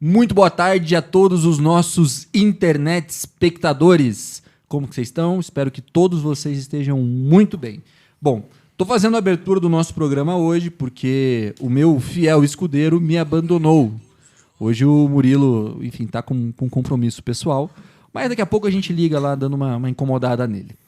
Muito boa tarde a todos os nossos internet espectadores. Como que vocês estão? Espero que todos vocês estejam muito bem. Bom, estou fazendo a abertura do nosso programa hoje porque o meu fiel escudeiro me abandonou. Hoje o Murilo, enfim, está com um compromisso pessoal, mas daqui a pouco a gente liga lá dando uma incomodada nele.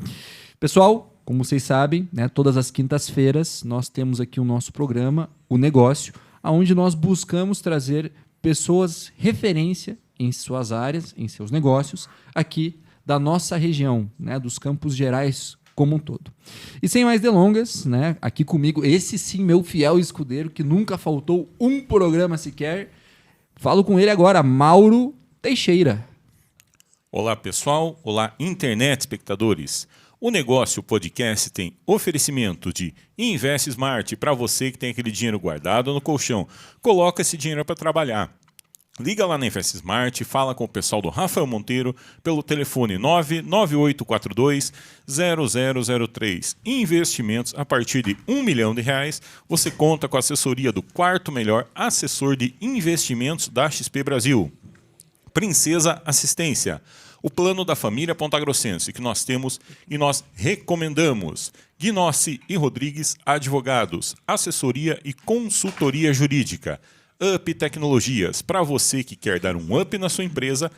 Pessoal, como vocês sabem, né, todas as quintas-feiras nós temos aqui o nosso programa, O Negócio, onde nós buscamos trazer pessoas referência em suas áreas, em seus negócios, aqui da nossa região, né, dos Campos Gerais como um todo. E sem mais delongas, né, aqui comigo, esse sim, meu fiel escudeiro, que nunca faltou um programa sequer. Falo com ele agora, Mauro Teixeira. Olá, pessoal. Olá, internet espectadores. O Negócio Podcast tem oferecimento de Invest Smart para você que tem aquele dinheiro guardado no colchão. Coloca esse dinheiro para trabalhar. Liga lá na Invest Smart, fala com o pessoal do Rafael Monteiro pelo telefone 99842-0003. Investimentos a partir de R$1 milhão. Você conta com a assessoria do quarto melhor assessor de investimentos da XP Brasil. Princesa Assistência. O plano da família pontagrossense que nós temos e nós recomendamos. Guinossi e Rodrigues Advogados, assessoria e consultoria jurídica. Up Tecnologias, para você que quer dar um up na sua empresa,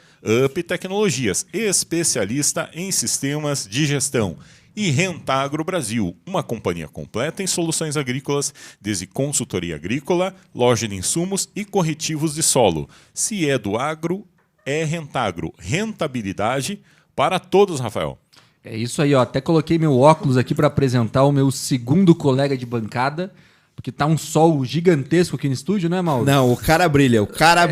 Up Tecnologias, especialista em sistemas de gestão. E Rentagro Brasil, uma companhia completa em soluções agrícolas, desde consultoria agrícola, loja de insumos e corretivos de solo. Se é do agro, é Rentagro. Rentabilidade para todos, Rafael. É isso aí, ó. Até coloquei meu óculos aqui para apresentar o meu segundo colega de bancada, porque tá um sol gigantesco aqui no estúdio, né, Mauro? Não, o cara brilha,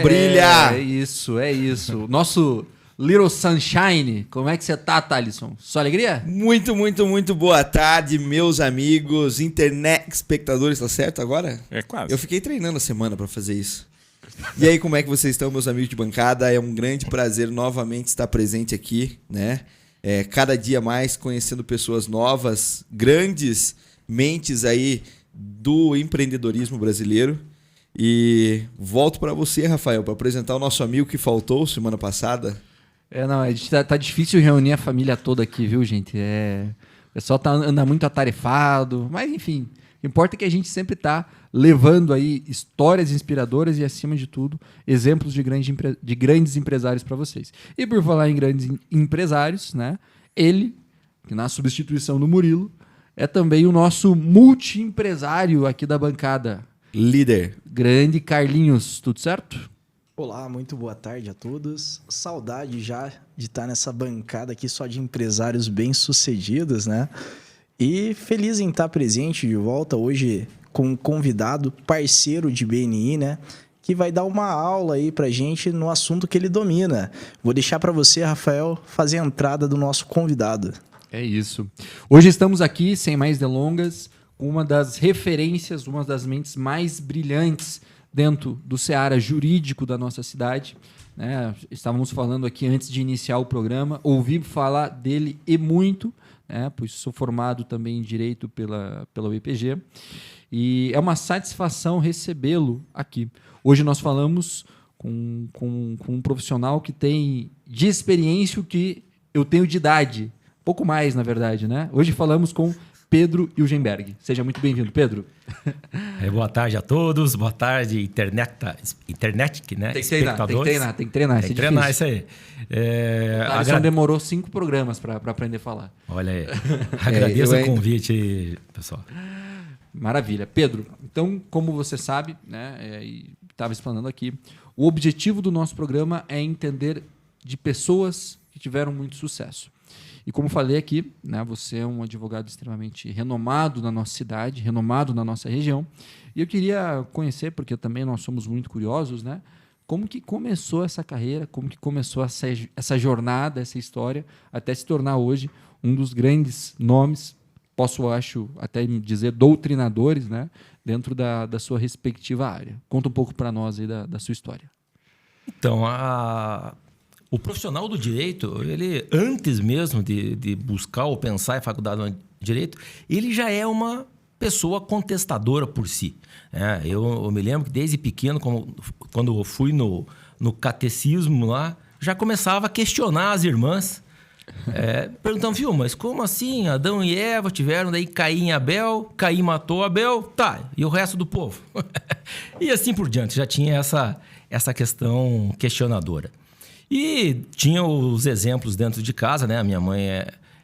brilha! É isso, é isso. Nosso Little Sunshine, como é que você tá, Thalisson? Só alegria? Muito, muito, muito boa tarde, meus amigos, internet espectadores, tá certo agora? É quase. Eu fiquei treinando a semana para fazer isso. E aí, como é que vocês estão, meus amigos de bancada? É um grande prazer novamente estar presente aqui, né? Cada dia mais conhecendo pessoas novas, grandes mentes aí do empreendedorismo brasileiro. E volto para você, Rafael, para apresentar o nosso amigo que faltou semana passada. Não, tá difícil reunir a família toda aqui, viu, gente? O pessoal anda muito atarefado, mas enfim, o que importa é que a gente sempre tá levando aí histórias inspiradoras e, acima de tudo, exemplos de grandes empresários para vocês. E por falar em grandes empresários, né? Ele, que na substituição do Murilo, é também o nosso multi-empresário aqui da bancada. Líder. Grande Carlinhos, tudo certo? Olá, muito boa tarde a todos. Saudade já de estar nessa bancada aqui só de empresários bem-sucedidos, né? E feliz em estar presente de volta hoje com um convidado, parceiro de BNI, né? Que vai dar uma aula aí pra gente no assunto que ele domina. Vou deixar para você, Rafael, fazer a entrada do nosso convidado. É isso. Hoje estamos aqui, sem mais delongas, com uma das referências, uma das mentes mais brilhantes dentro do seara jurídico da nossa cidade, né? Estávamos falando aqui antes de iniciar o programa, ouvi falar dele e muito, né? Pois sou formado também em Direito pela UEPG, e é uma satisfação recebê-lo aqui. Hoje nós falamos com um profissional que tem de experiência o que eu tenho de idade, pouco mais, na verdade, né? Hoje falamos com Pedro Ilgenberg. Seja muito bem-vindo, Pedro. Boa tarde a todos, boa tarde, internet, né? Tem que treinar. Tem que treinar isso aí. A gente demorou 5 programas para aprender a falar. Olha aí, agradeço o convite, pessoal. Maravilha. Pedro, então, como você sabe, né, e estava explanando aqui, o objetivo do nosso programa é entender de pessoas que tiveram muito sucesso. E como falei aqui, né, você é um advogado extremamente renomado na nossa cidade, renomado na nossa região. E eu queria conhecer, porque também nós somos muito curiosos, né, como que começou essa carreira, como que começou essa jornada, essa história, até se tornar hoje um dos grandes nomes, posso, acho, até dizer doutrinadores, né, dentro da sua respectiva área. Conta um pouco para nós aí da sua história. Então, o profissional do direito, ele antes mesmo de buscar ou pensar em faculdade de direito, ele já é uma pessoa contestadora por si. Eu me lembro que desde pequeno, quando eu fui no no catecismo lá, já começava a questionar as irmãs. Perguntando, viu, mas como assim? Adão e Eva tiveram daí Caim e Abel, Caim matou Abel, tá, e o resto do povo? E assim por diante, já tinha essa questão questionadora. E tinha os exemplos dentro de casa, né? A minha mãe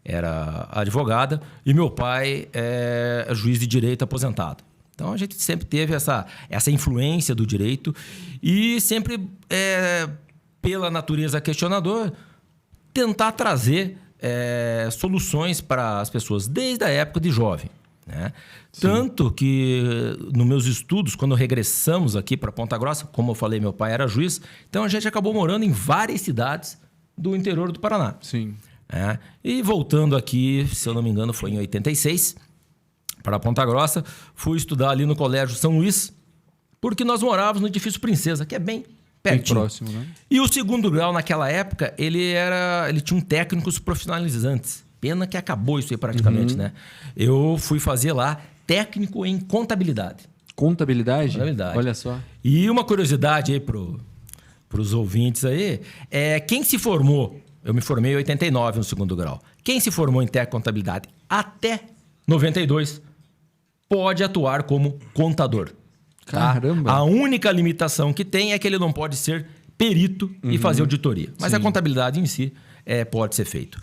era advogada e meu pai é juiz de direito aposentado. Então a gente sempre teve essa influência do direito e sempre, pela natureza questionadora, tentar trazer soluções para as pessoas desde a época de jovem, né? Tanto que nos meus estudos, quando regressamos aqui para Ponta Grossa, como eu falei, meu pai era juiz, então a gente acabou morando em várias cidades do interior do Paraná. Sim. E voltando aqui, se eu não me engano, foi em 86, para Ponta Grossa, fui estudar ali no Colégio São Luís, porque nós morávamos no Edifício Princesa, que é bem pertinho. Bem próximo, né? E o segundo grau, naquela época, ele tinha um técnicos profissionalizantes. Pena que acabou isso aí praticamente, né? Eu fui fazer lá técnico em contabilidade. Contabilidade? Contabilidade. Olha só. E uma curiosidade aí pros ouvintes aí, quem se formou, eu me formei em 89 no segundo grau, quem se formou em técnico em contabilidade até 92 pode atuar como contador. Caramba! A única limitação que tem é que ele não pode ser perito e fazer auditoria. Mas a contabilidade em si pode ser feito.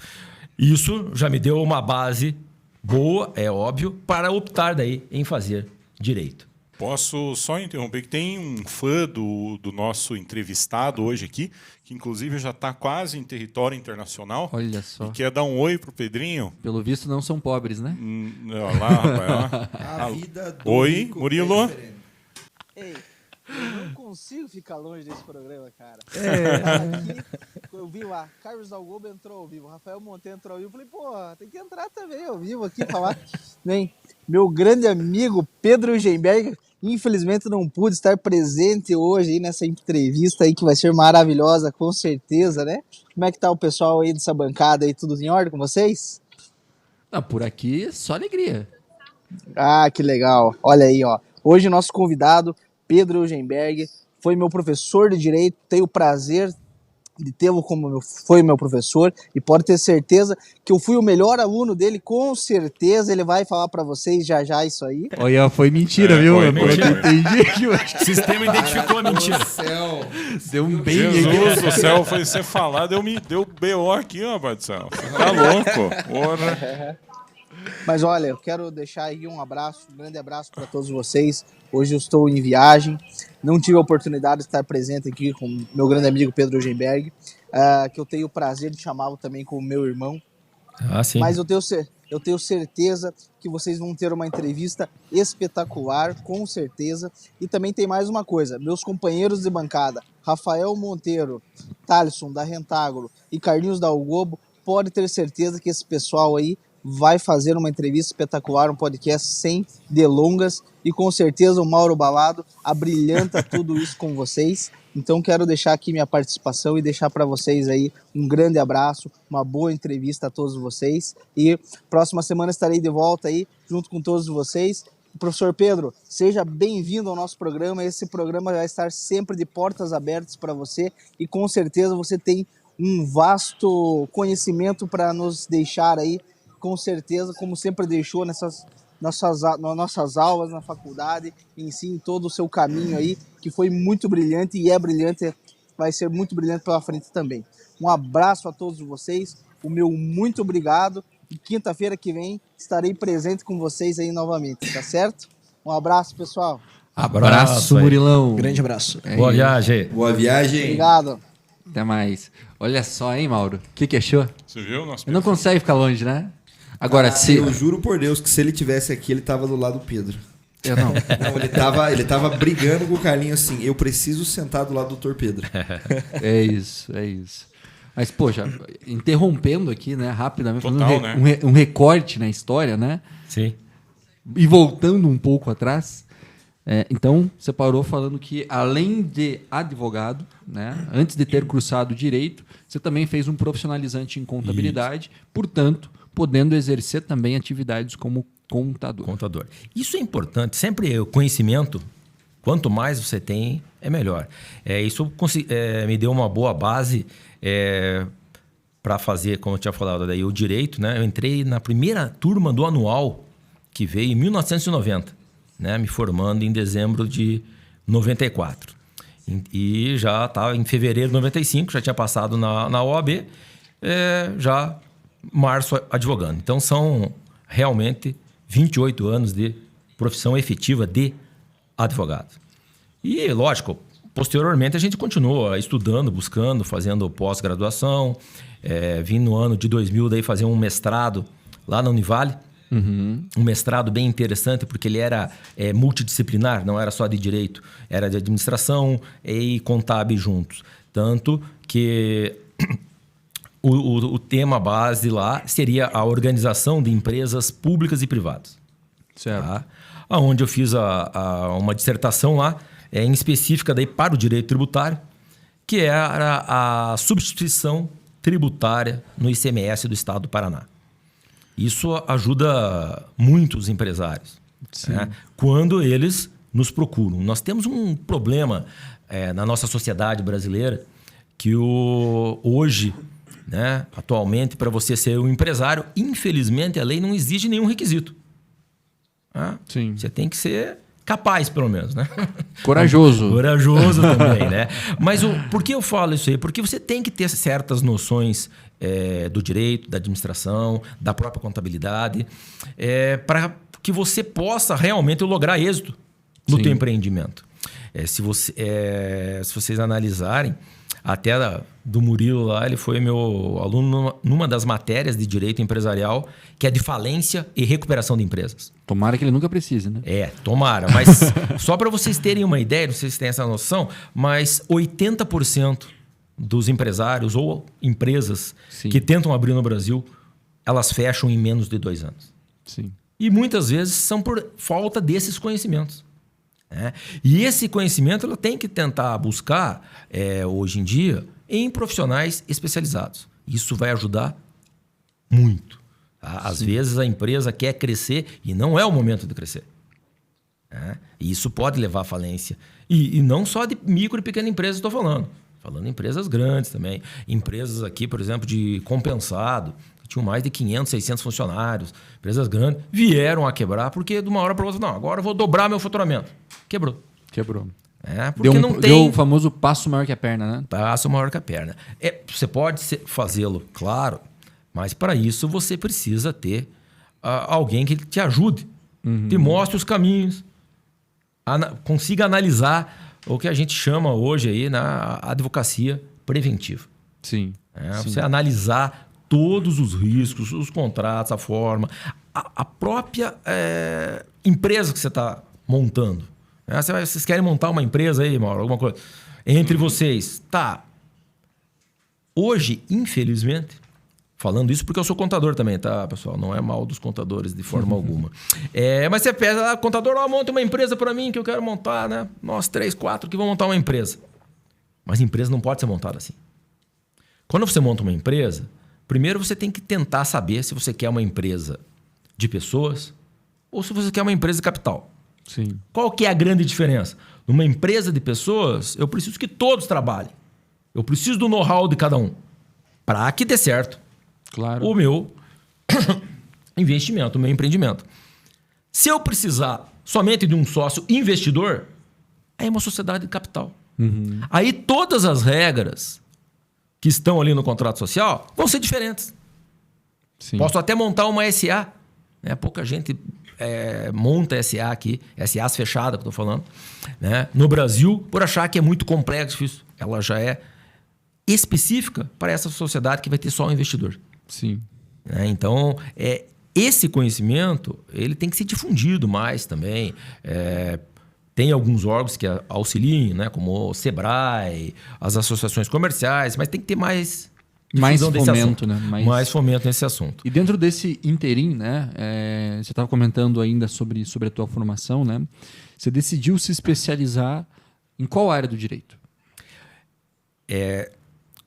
Isso já me deu uma base boa, é óbvio, para optar daí em fazer direito. Posso só interromper que tem um fã do nosso entrevistado hoje aqui, que inclusive já está quase em território internacional. Olha só. E quer dar um oi pro Pedrinho. Pelo visto não são pobres, né? Olha lá, rapaz. A vida do Oi, rico Murilo. é diferente. Ei, eu não consigo ficar longe desse programa, cara. Aqui, eu vi lá, Carlos Dalgobo entrou ao vivo, Rafael Monteiro entrou ao vivo. Falei, pô, tem que entrar também ao vivo aqui, falar. Bem, meu grande amigo Pedro Gemberg, infelizmente não pude estar presente hoje aí nessa entrevista aí, que vai ser maravilhosa, com certeza, né? Como é que tá o pessoal aí dessa bancada aí, tudo em ordem com vocês? Por aqui, só alegria. Ah, que legal. Olha aí, ó. Hoje nosso convidado, Pedro Eugenberg, foi meu professor de Direito. Tenho o prazer de tê-lo como foi meu professor e pode ter certeza que eu fui o melhor aluno dele, com certeza. Ele vai falar para vocês já isso aí. Olha, foi mentira, viu? foi Mentira. mentira. Entendi. O sistema identificou a mentira. Do céu. Deu um bem Jesus aqui. do céu, foi você falar, deu BO aqui, rapaz do céu. Você tá louco? Porra. Mas olha, eu quero deixar aí um grande abraço para todos vocês. Hoje eu estou em viagem, não tive a oportunidade de estar presente aqui com meu grande amigo Pedro Eugenberg, que eu tenho o prazer de chamá-lo também como meu irmão. Ah, sim. Mas eu tenho certeza que vocês vão ter uma entrevista espetacular, com certeza. E também tem mais uma coisa, meus companheiros de bancada, Rafael Monteiro, Thalisson da Rentágolo e Carlinhos da Algobo, pode ter certeza que esse pessoal aí vai fazer uma entrevista espetacular, um podcast sem delongas, e com certeza o Mauro Balado abrilhanta tudo isso com vocês. Então quero deixar aqui minha participação e deixar para vocês aí um grande abraço, uma boa entrevista a todos vocês, e próxima semana estarei de volta aí junto com todos vocês. Professor Pedro, seja bem-vindo ao nosso programa. Esse programa vai estar sempre de portas abertas para você, e com certeza você tem um vasto conhecimento para nos deixar aí, com certeza, como sempre deixou nessas nossas aulas na faculdade, em si, em todo o seu caminho aí, que foi muito brilhante e é brilhante, vai ser muito brilhante pela frente também. Um abraço a todos vocês, o meu muito obrigado, e quinta-feira que vem estarei presente com vocês aí novamente, tá certo? Um abraço, pessoal. Abraço, aí. Murilão. Grande abraço. Boa viagem. Boa viagem. Obrigado. Até mais. Olha só, hein, Mauro? O que achou? Você viu? Nosso Não consegue ficar longe, né? Agora, se... Eu juro por Deus que se ele tivesse aqui, ele tava do lado do Pedro. Eu não. Não, ele tava brigando com o Carlinho assim, eu preciso sentar do lado do Dr. Pedro. É isso. Mas, poxa, interrompendo aqui, né, rapidamente, Total, fazendo um recorte na história, né? Sim. E voltando um pouco atrás, então você parou falando que, além de advogado, né, antes de ter cursado direito, você também fez um profissionalizante em contabilidade, portanto, podendo exercer também atividades como contador. Isso é importante. Sempre o conhecimento, quanto mais você tem, é melhor. Isso me deu uma boa base para fazer, como eu tinha falado, daí o direito, né? Eu entrei na primeira turma do anual, que veio em 1990, né? Me formando em dezembro de 94. E já estava em fevereiro de 95, já tinha passado na OAB, já março advogando. Então são realmente 28 anos de profissão efetiva de advogado. E, lógico, posteriormente a gente continua estudando, buscando, fazendo pós-graduação. Vim no ano de 2000 daí fazer um mestrado lá na Univale. Um mestrado bem interessante, porque ele era multidisciplinar, não era só de direito, era de administração e contábil juntos. Tanto que o tema base lá seria a organização de empresas públicas e privadas. Certo. Tá? Onde eu fiz uma dissertação lá, em específica daí para o direito tributário, que era a substituição tributária no ICMS do Estado do Paraná. Isso ajuda muito os empresários, né? Quando eles nos procuram. Nós temos um problema na nossa sociedade brasileira que hoje, né, atualmente, para você ser um empresário, infelizmente a lei não exige nenhum requisito. Né? Sim. Você tem que ser capaz, pelo menos, né? Corajoso. Corajoso também, né? Mas por que eu falo isso aí? Porque você tem que ter certas noções do direito, da administração, da própria contabilidade, para que você possa realmente lograr êxito no teu empreendimento. Se vocês analisarem, até do Murilo lá, ele foi meu aluno numa das matérias de direito empresarial, que é de falência e recuperação de empresas. Tomara que ele nunca precise, né? Tomara. Mas só para vocês terem uma ideia, não sei se tem essa noção, mas 80% dos empresários ou empresas que tentam abrir no Brasil, elas fecham em menos de 2 anos. Sim. E muitas vezes são por falta desses conhecimentos. E esse conhecimento ela tem que tentar buscar, hoje em dia, em profissionais especializados. Isso vai ajudar muito. Tá? Às vezes a empresa quer crescer e não é o momento de crescer. E isso pode levar à falência. E não só de micro e pequena empresa estou falando. Falando em empresas grandes também. Empresas aqui, por exemplo, de compensado, que tinham mais de 500, 600 funcionários. Empresas grandes vieram a quebrar porque de uma hora para outra, não, agora eu vou dobrar meu faturamento. Quebrou. Porque deu o famoso passo maior que a perna, né? Passo maior que a perna. Você pode fazê-lo, claro, mas para isso você precisa ter alguém que te ajude, te mostre os caminhos, consiga analisar o que a gente chama hoje aí na advocacia preventiva. Sim. Você analisar todos os riscos, os contratos, a forma, a própria empresa que você está montando. Vocês querem montar uma empresa aí, Mauro? Alguma coisa? Entre vocês. Tá. Hoje, infelizmente, falando isso porque eu sou contador também, tá, pessoal? Não é mal dos contadores de forma alguma. Mas você pede lá, contador, monta uma empresa para mim que eu quero montar, né? Nós 3, 4 que vão montar uma empresa. Mas empresa não pode ser montada assim. Quando você monta uma empresa, primeiro você tem que tentar saber se você quer uma empresa de pessoas ou se você quer uma empresa de capital. Sim. Qual que é a grande diferença? Numa empresa de pessoas, eu preciso que todos trabalhem. Eu preciso do know-how de cada um para que dê certo. Claro. O meu investimento, o meu empreendimento. Se eu precisar somente de um sócio investidor, aí é uma sociedade de capital. Aí todas as regras que estão ali no contrato social vão ser diferentes. Sim. Posso até montar uma SA. Né? Pouca gente monta SA aqui, SAs fechadas que eu estou falando, né? No Brasil, por achar que é muito complexo isso. Ela já é específica para essa sociedade que vai ter só um investidor. Sim. Então, esse conhecimento ele tem que ser difundido mais também. Tem alguns órgãos que auxiliam, né? Como o Sebrae, as associações comerciais, mas tem que ter mais fomento, né? Mais fomento nesse assunto. E dentro desse interim, né? Você estava comentando ainda sobre a tua formação, né? Você decidiu se especializar em qual área do direito?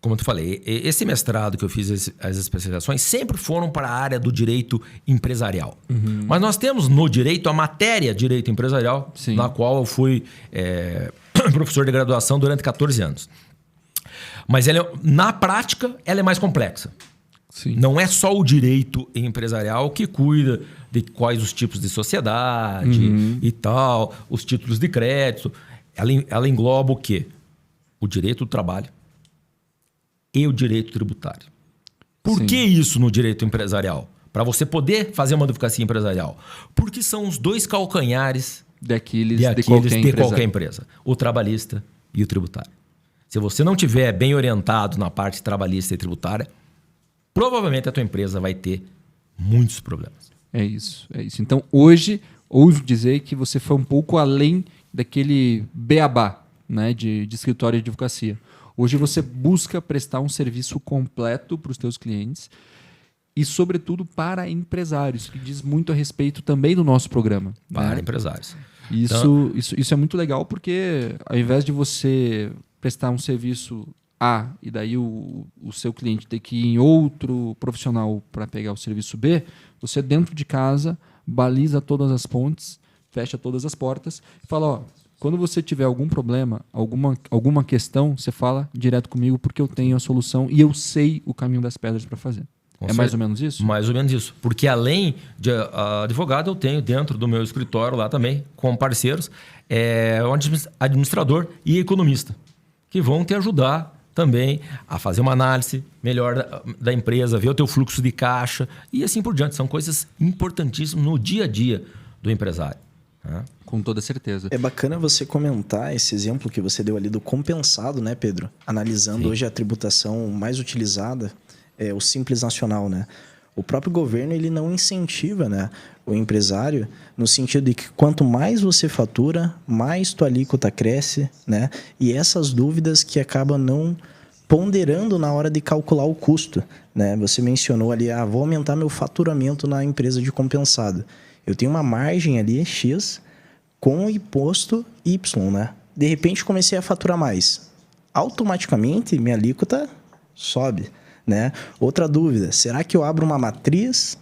Como eu te falei, esse mestrado que eu fiz, as especializações, sempre foram para a área do direito empresarial. Mas nós temos no direito a matéria direito empresarial, Sim. na qual eu fui professor de graduação durante 14 anos. Mas na prática, ela é mais complexa. Sim. Não é só o direito empresarial que cuida de quais os tipos de sociedade e tal, os títulos de crédito. Ela engloba o quê? O direito do trabalho e o direito tributário. Por que isso no direito empresarial? Para você poder fazer uma advocacia empresarial. Porque são os dois calcanhares de qualquer empresa. O trabalhista e o tributário. Se você não tiver bem orientado na parte trabalhista e tributária, provavelmente a tua empresa vai ter muitos problemas. É isso. Então, hoje, ouso dizer que você foi um pouco além daquele beabá, né, de escritório de advocacia. Hoje você busca prestar um serviço completo para os teus clientes e, sobretudo, para empresários, que diz muito a respeito também do nosso programa. Para empresários. Isso é muito legal porque, ao invés de você prestar um serviço A e daí o seu cliente ter que ir em outro profissional para pegar o serviço B, você dentro de casa baliza todas as pontes, fecha todas as portas e fala, ó, quando você tiver algum problema, alguma questão, você fala direto comigo porque eu tenho a solução e eu sei o caminho das pedras para fazer. Mais ou menos isso? Mais ou menos isso. Porque além de advogado, eu tenho dentro do meu escritório lá também, com parceiros, um administrador e economista, que vão te ajudar também a fazer uma análise melhor da empresa, ver o teu fluxo de caixa e assim por diante. São coisas importantíssimas no dia a dia do empresário. Né? Com toda certeza. É bacana você comentar esse exemplo que você deu ali do compensado, né, Pedro? Analisando hoje a tributação mais utilizada, o Simples Nacional, né? O próprio governo ele não incentiva, né, o empresário no sentido de que quanto mais você fatura, mais tua alíquota cresce, né? E essas dúvidas que acabam não ponderando na hora de calcular o custo, né? Você mencionou ali, vou aumentar meu faturamento na empresa de compensado. Eu tenho uma margem ali, X, com o imposto Y, né? De repente comecei a faturar mais. Automaticamente minha alíquota sobe, né? Outra dúvida, será que eu abro uma matriz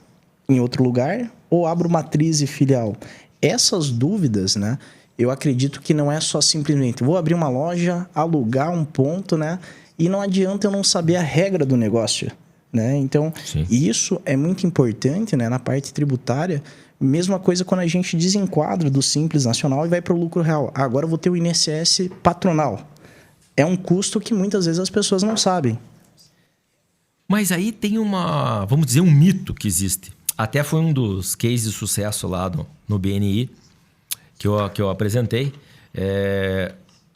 em outro lugar ou abro matriz e filial? Essas dúvidas, né? Eu acredito que não é só simplesmente vou abrir uma loja, alugar um ponto, né? E não adianta eu não saber a regra do negócio, né? Então, isso é muito importante, né? Na parte tributária. Mesma coisa quando a gente desenquadra do Simples Nacional e vai para o lucro real. Agora eu vou ter o INSS patronal. É um custo que muitas vezes as pessoas não sabem. Mas aí tem vamos dizer, um mito que existe. Até foi um dos cases de sucesso lá no BNI que eu apresentei.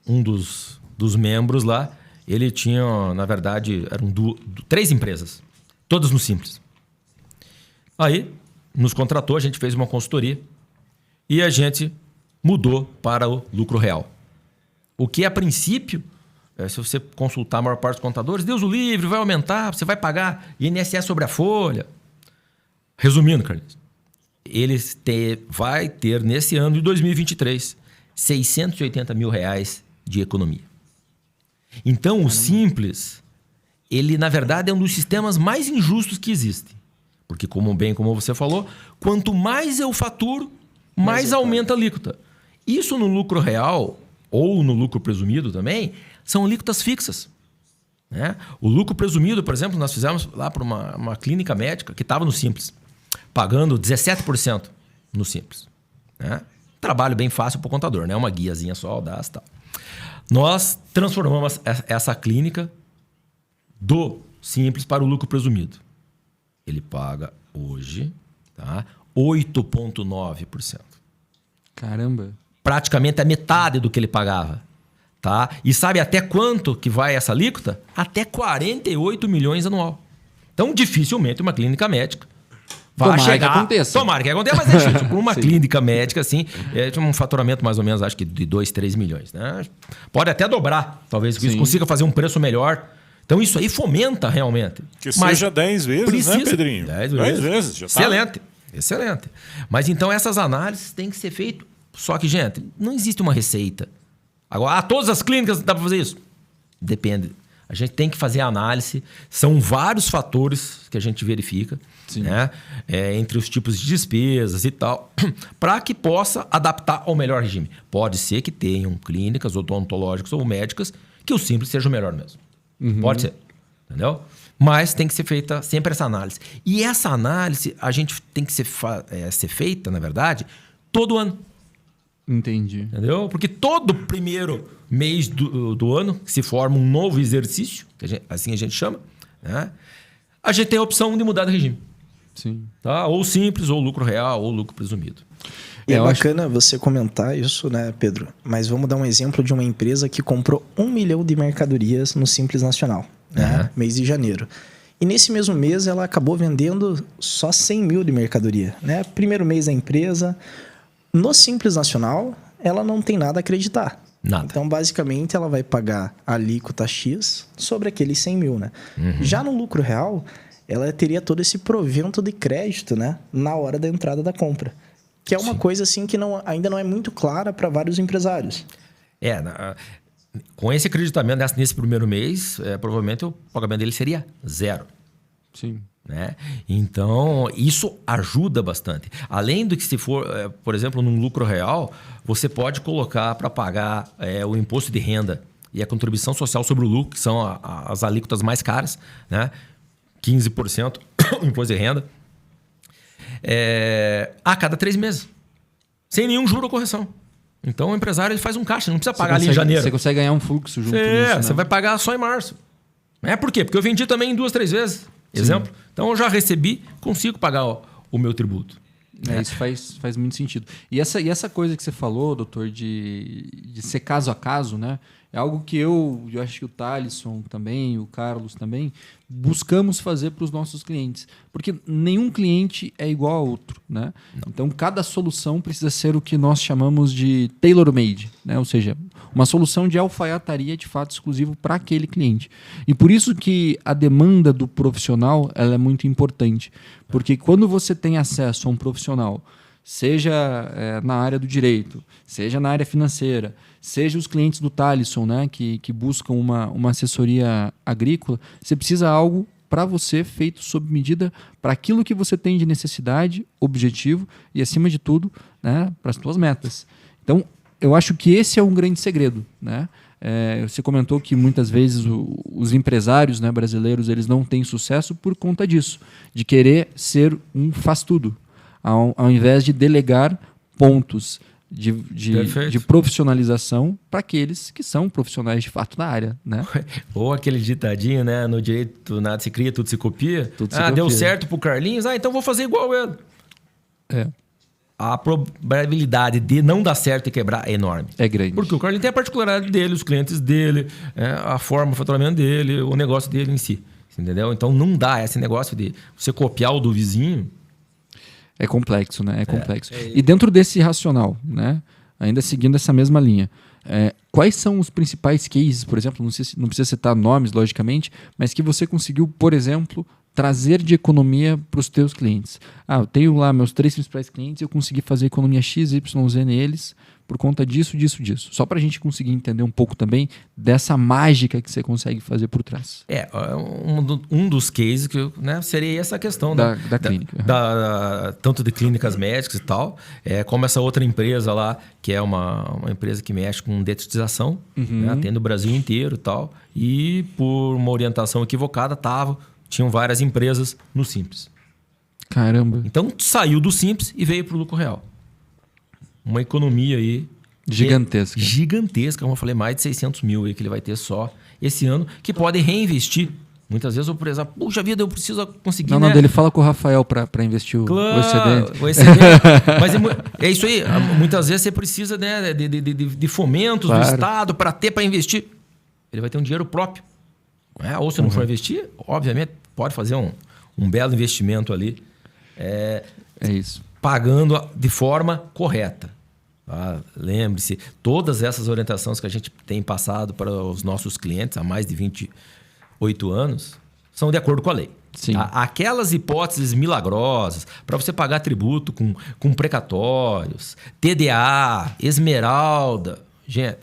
Um dos membros lá, ele tinha, na verdade, eram 3 empresas, todas no Simples. Aí, nos contratou, a gente fez uma consultoria e a gente mudou para o lucro real. O que, a princípio, se você consultar a maior parte dos contadores, Deus o livre, vai aumentar, você vai pagar INSS sobre a folha. Resumindo, Carlinhos, vai ter nesse ano de 2023 R$680 mil de economia. Então, o Simples, ele na verdade é um dos sistemas mais injustos que existem. Porque, como você falou, quanto mais eu faturo, mais aumenta a alíquota. Isso no lucro real ou no lucro presumido também são alíquotas fixas. Né? O lucro presumido, por exemplo, nós fizemos lá para uma clínica médica que estava no Simples, pagando 17% no Simples. Né? Trabalho bem fácil para o contador, né? Uma guiazinha só, audácia e tal. Nós transformamos essa clínica do Simples para o lucro presumido. Ele paga hoje 8,9%. Caramba. Praticamente a metade do que ele pagava. Tá? E sabe até quanto que vai essa alíquota? Até 48 milhões anual. Então, dificilmente uma clínica médica vai chegar... Tomara que aconteça, mas é difícil. Por uma clínica médica, assim, um faturamento mais ou menos, acho que de 2, 3 milhões. Né? Pode até dobrar, talvez, que isso consiga fazer um preço melhor. Então, isso aí fomenta realmente. Que seja 10 vezes, né, Pedrinho? 10 vezes. Já excelente, excelente. Mas então, essas análises têm que ser feitas. Só que, gente, não existe uma receita. Agora, todas as clínicas dá para fazer isso? Depende. A gente tem que fazer a análise. São vários fatores que a gente verifica, né? Entre os tipos de despesas e tal, para que possa adaptar ao melhor regime. Pode ser que tenham clínicas odontológicas ou médicas que o simples seja o melhor mesmo. Pode ser, entendeu? Mas tem que ser feita sempre essa análise. E essa análise a gente tem que ser feita, na verdade, todo ano. Entendi. Entendeu? Porque todo primeiro mês do ano se forma um novo exercício, que assim a gente chama, né? A gente tem a opção de mudar de regime. Sim. Tá? Ou simples, ou lucro real, ou lucro presumido. E é bacana você comentar isso, né, Pedro? Mas vamos dar um exemplo de uma empresa que comprou 1 milhão de mercadorias no Simples Nacional, né? Mês de janeiro. E nesse mesmo mês ela acabou vendendo só 100 mil de mercadoria, né? Primeiro mês da empresa. No Simples Nacional, ela não tem nada a acreditar. Nada. Então, basicamente, ela vai pagar a alíquota X sobre aqueles 100 mil, né? Já no lucro real, ela teria todo esse provento de crédito, né? Na hora da entrada da compra. Que é uma coisa, assim, que ainda não é muito clara para vários empresários. Com esse acreditamento nesse primeiro mês, provavelmente o pagamento dele seria 0. Sim. Né? Então, isso ajuda bastante. Além do que, se for, por exemplo, num lucro real, você pode colocar para pagar o imposto de renda e a contribuição social sobre o lucro, que são as alíquotas mais caras, né? 15% o imposto de renda, a cada 3 meses, sem nenhum juro ou correção. Então, o empresário ele faz um caixa, não precisa pagar ali em janeiro. Você consegue ganhar um fluxo junto nisso, né? Você vai pagar só em março. Por quê? Porque eu vendi também em 2, 3 vezes. Exemplo? Então eu já recebi, consigo pagar o meu tributo. Isso faz muito sentido. E essa coisa que você falou, doutor, de ser caso a caso, né? É algo que eu acho que o Thalisson também, o Carlos também, buscamos fazer para os nossos clientes. Porque nenhum cliente é igual ao outro, né? Então, cada solução precisa ser o que nós chamamos de tailor-made, né? Ou seja, uma solução de alfaiataria de fato exclusivo para aquele cliente. E por isso que a demanda do profissional ela é muito importante. Porque quando você tem acesso a um profissional, seja na área do direito, seja na área financeira, seja os clientes do Thalisson, né, que buscam uma assessoria agrícola, você precisa de algo para você feito sob medida para aquilo que você tem de necessidade, objetivo e, acima de tudo, né, para as suas metas. Então, eu acho que esse é um grande segredo, né? Você comentou que muitas vezes os empresários, né, brasileiros eles não têm sucesso por conta disso, de querer ser um faz-tudo, ao invés de delegar pontos de profissionalização para aqueles que são profissionais de fato na área, né? Ou aquele ditadinho, né? No direito nada se cria, tudo se copia. Tudo se copia. Deu certo pro Carlinhos, então vou fazer igual ele. A probabilidade de não dar certo e quebrar é enorme. É grande. Porque o Carlinhos tem a particularidade dele, os clientes dele, a forma, o faturamento dele, o negócio dele em si. Entendeu? Então não dá esse negócio de você copiar o do vizinho. É complexo, né? É complexo. E dentro desse racional, né? Ainda seguindo essa mesma linha, quais são os principais cases, por exemplo, não precisa citar nomes, logicamente, mas que você conseguiu, por exemplo, trazer de economia para os teus clientes? Eu tenho lá meus 3 principais clientes e eu consegui fazer economia XYZ neles por conta disso. Só para a gente conseguir entender um pouco também dessa mágica que você consegue fazer por trás. Um dos cases que, né, seria essa questão da clínica. Tanto de clínicas médicas e tal, como essa outra empresa lá, que é uma empresa que mexe com detetização, né, atende o Brasil inteiro e tal, e por uma orientação equivocada tinham várias empresas no Simples. Caramba. Então saiu do Simples e veio para o lucro real. Uma economia aí gigantesca, como eu falei, mais de 600 mil aí que ele vai ter só esse ano, que pode reinvestir. Muitas vezes o empresário, puxa vida, eu preciso conseguir. Não, ele fala com o Rafael para investir o excedente. O excedente. Mas é isso aí. Muitas vezes você precisa, né, de fomentos do Estado para investir. Ele vai ter um dinheiro próprio. Ou se não for investir, obviamente pode fazer um belo investimento ali. É isso. Pagando de forma correta. Lembre-se, todas essas orientações que a gente tem passado para os nossos clientes há mais de 28 anos são de acordo com a lei. Sim. Aquelas hipóteses milagrosas para você pagar tributo com precatórios, TDA, esmeralda. Gente,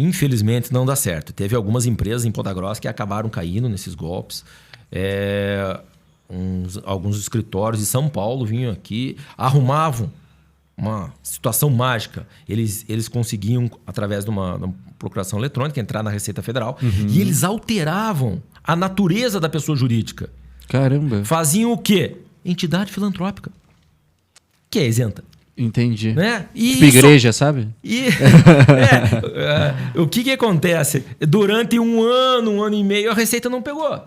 infelizmente não dá certo. Teve algumas empresas em Ponta Grossa que acabaram caindo nesses golpes. Alguns escritórios de São Paulo vinham aqui, arrumavam uma situação mágica. Eles conseguiam, através de uma procuração eletrônica, entrar na Receita Federal e eles alteravam a natureza da pessoa jurídica. Caramba. Faziam o quê? Entidade filantrópica, que é isenta. Entendi. Né? E tipo igreja, sabe? O que acontece? Durante um ano e meio, a Receita não pegou.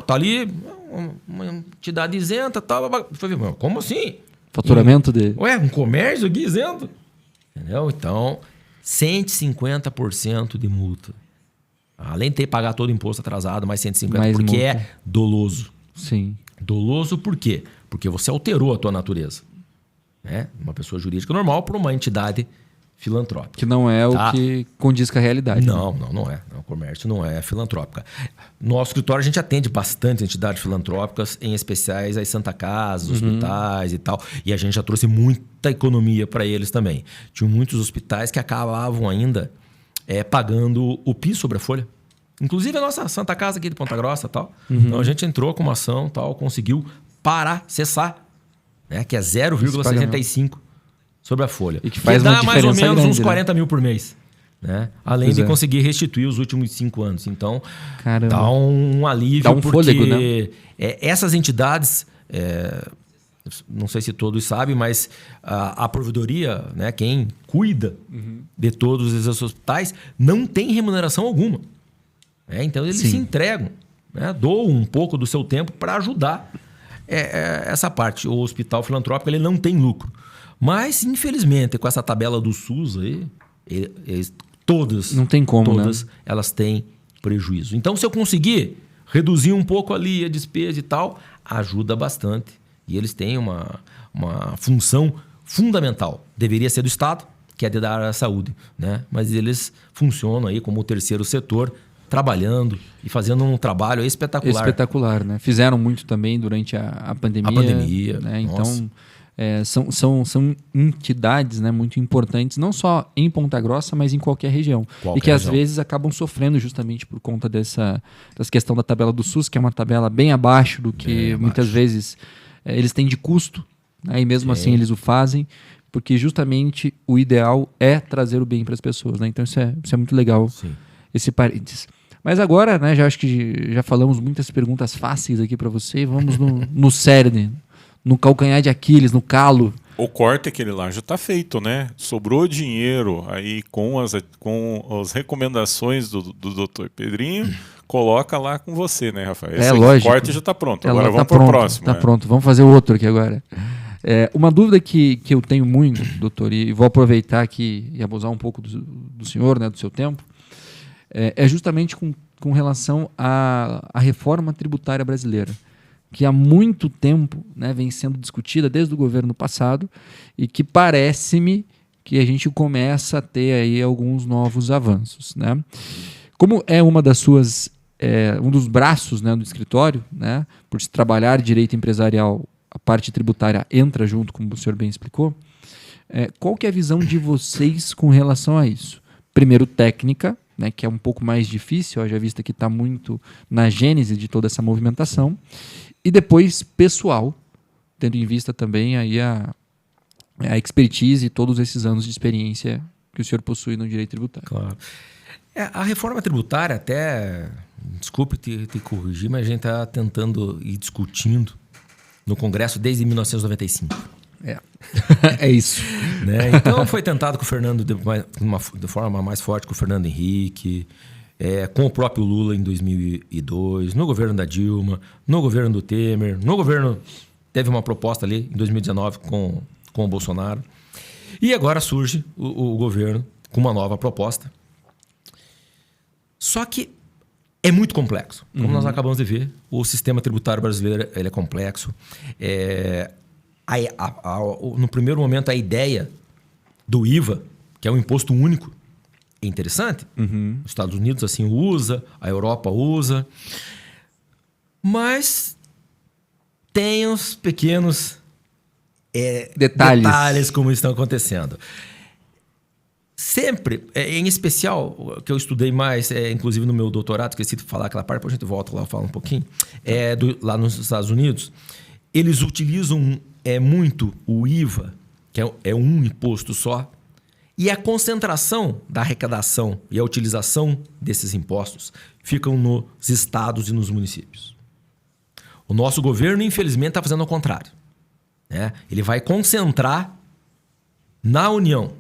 Tá ali, uma entidade isenta, tal. Como assim? Faturamento de... Um comércio aqui isento? Entendeu? Então, 150% de multa. Além de ter que pagar todo o imposto atrasado, mais 150%, mais porque multa. é doloso. Sim. Doloso por quê? Porque você alterou a tua natureza. Né? Uma pessoa jurídica normal por uma entidade filantrópica. Que não é o que condiz com a realidade. Não é. O comércio não é filantrópica. Nosso escritório a gente atende bastante entidades filantrópicas, em especiais as Santa Casas, hospitais e tal. E a gente já trouxe muita economia para eles também. Tinha muitos hospitais que acabavam ainda pagando o PIS sobre a folha. Inclusive a nossa Santa Casa aqui de Ponta Grossa e tal. Então a gente entrou com uma ação tal, conseguiu cessar, né? Que é 0,65 sobre a folha. E que faz dá uma mais ou diferença menos grande, uns 40 mil por mês. Né? Além de conseguir restituir os últimos 5 anos. Então, caramba, dá um alívio. Dá um porque fôlego, né? Essas entidades, não sei se todos sabem, mas a provedoria, né, quem cuida de todos esses hospitais, não tem remuneração alguma. Então, eles se entregam, né? Doam um pouco do seu tempo para ajudar essa parte. O hospital filantrópico ele não tem lucro. Mas, infelizmente, com essa tabela do SUS aí, todas, não tem como, todas né? elas têm prejuízo. Então, se eu conseguir reduzir um pouco ali a despesa e tal, ajuda bastante. E eles têm uma função fundamental. Deveria ser do Estado, que é de dar a saúde, né? Mas eles funcionam aí como o terceiro setor, trabalhando e fazendo um trabalho espetacular. Espetacular, né? Fizeram muito também durante a pandemia. A pandemia, né? Então, são entidades, né, muito importantes, não só em Ponta Grossa, mas em qualquer região. E que às vezes acabam sofrendo justamente por conta dessa questão da tabela do SUS, que é uma tabela bem abaixo do que muitas vezes eles têm de custo, né? E mesmo assim eles o fazem, porque justamente o ideal é trazer o bem para as pessoas. Né? Então isso é muito legal, esse parênteses. Mas agora, né, acho que já falamos muitas perguntas fáceis aqui para você. Vamos no cerne, no calcanhar de Aquiles, no calo. O corte aquele lá já está feito, né? Sobrou dinheiro aí com as recomendações do Dr. Pedrinho, coloca lá com você, né, Rafael? Lógico. O corte já está pronto. Agora Tá vamos para o próximo. Tá pronto, vamos fazer o outro aqui agora. Uma dúvida que eu tenho muito, doutor, e vou aproveitar aqui e abusar um pouco do senhor, né, do seu tempo, é justamente com relação à reforma tributária brasileira, que há muito tempo, né, vem sendo discutida desde o governo passado e que parece-me que a gente começa a ter aí alguns novos avanços. Né? Como é uma das suas, um dos braços, né, do escritório, né, por se trabalhar direito empresarial, a parte tributária entra junto, como o senhor bem explicou, qual que é a visão de vocês com relação a isso? Primeiro, técnica, né, que é um pouco mais difícil, já visto que está muito na gênese de toda essa movimentação, e depois pessoal, tendo em vista também aí a expertise e todos esses anos de experiência que o senhor possui no direito tributário. Claro. A reforma tributária, até, desculpe te corrigir, mas a gente está tentando e discutindo no Congresso desde 1995. É isso. Né? Então foi tentado com o Fernando de forma mais forte com o Fernando Henrique, com o próprio Lula em 2002, no governo da Dilma, no governo do Temer, no governo teve uma proposta ali em 2019 com o Bolsonaro. E agora surge o governo com uma nova proposta. Só que é muito complexo. Como nós acabamos de ver, o sistema tributário brasileiro ele é complexo. No primeiro momento, a ideia do IVA, que é um imposto único, é interessante. Os Estados Unidos assim usa, a Europa usa. Mas tem os pequenos detalhes como estão acontecendo. sempre, em especial, que eu estudei mais, inclusive no meu doutorado, esqueci de falar aquela parte, depois a gente volta lá e fala um pouquinho, lá nos Estados Unidos, eles utilizam muito o IVA, que é um imposto só, e a concentração da arrecadação e a utilização desses impostos ficam nos estados e nos municípios. O nosso governo, infelizmente, está fazendo o contrário, né? Ele vai concentrar na União.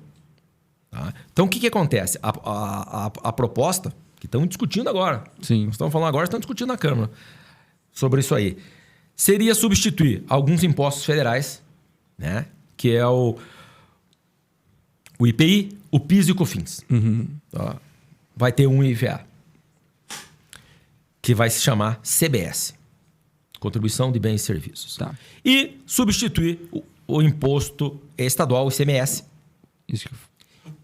Tá? Então, o que acontece? A proposta, que estão discutindo agora, Sim. nós estamos falando agora, estão discutindo na Câmara sobre isso aí, seria substituir alguns impostos federais, né? Que é o IPI, o PIS e o COFINS. Tá? Vai ter um IVA, que vai se chamar CBS, Contribuição de Bens e Serviços. Tá. E substituir o imposto estadual, o ICMS, Isso que...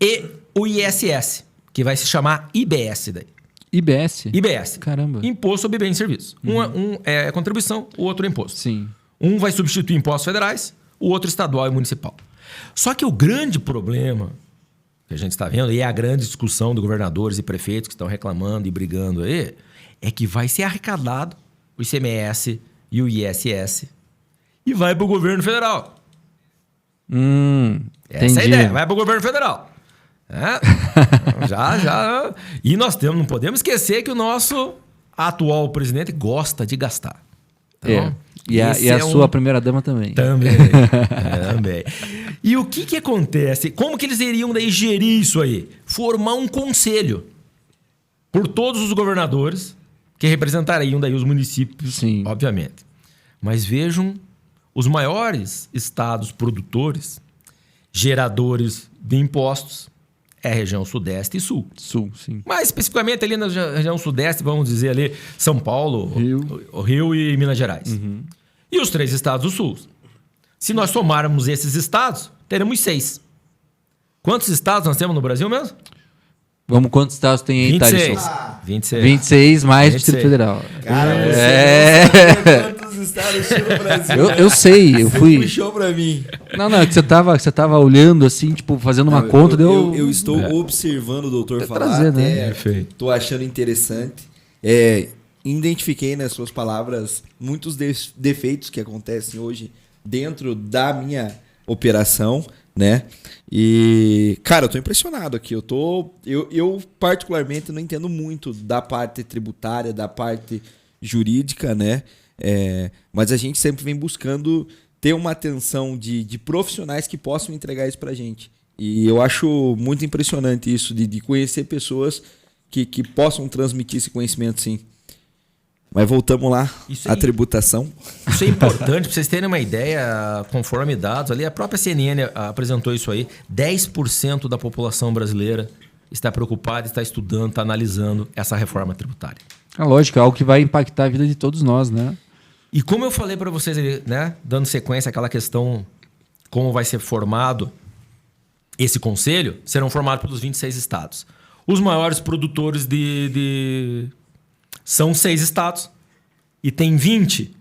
e o ISS, que vai se chamar IBS daí. IBS? IBS. Caramba. Imposto sobre Bens e Serviços. Um é contribuição, o outro é imposto. Sim. Um vai substituir impostos federais, o outro estadual e municipal. Só que o grande problema que a gente está vendo, e é a grande discussão de governadores e prefeitos que estão reclamando e brigando aí, é que vai ser arrecadado o ICMS e o ISS e vai para o governo federal. Essa entendi. é a ideia, vai para o governo federal. Já. E nós não podemos esquecer que o nosso atual presidente gosta de gastar. Então, E a sua primeira-dama também. Também. E o que acontece? Como que eles iriam daí gerir isso aí? Formar um conselho por todos os governadores que representariam daí os municípios, Sim. obviamente. Mas vejam, os maiores estados produtores, geradores de impostos, é a região Sudeste e Sul. Sul, sim. Mais especificamente ali na região Sudeste, vamos dizer ali, São Paulo, Rio e Minas Gerais. E os 3 estados do Sul. Se nós somarmos esses estados, teremos 6. Quantos estados nós temos no Brasil mesmo? Vamos, quantos estados tem aí, 26. Thaleson? 26. 26 mais 26. Distrito Federal. Cara, você não sabe quantos estados tinha no Brasil. Eu sei, eu Você fui... puxou pra mim. Não, é que você tava olhando assim, tipo, fazendo uma conta, eu estou observando o doutor falar, trazer, né? até Perfeito. tô achando interessante. Identifiquei nas suas palavras muitos defeitos que acontecem hoje dentro da minha operação, né? E, cara, eu tô impressionado aqui. Eu particularmente não entendo muito da parte tributária, da parte jurídica, né? Mas a gente sempre vem buscando ter uma atenção de profissionais que possam entregar isso pra gente. E eu acho muito impressionante isso, de conhecer pessoas que possam transmitir esse conhecimento, sim. Mas voltamos lá, a tributação. Isso é importante, para vocês terem uma ideia, conforme dados ali, a própria CNN apresentou isso aí, 10% da população brasileira está preocupada, está estudando, está analisando essa reforma tributária. Lógico, é algo que vai impactar a vida de todos nós, né? E como eu falei para vocês, né, dando sequência àquela questão, como vai ser formado esse conselho, serão formados pelos 26 estados. Os maiores produtores são 6 estados e tem 20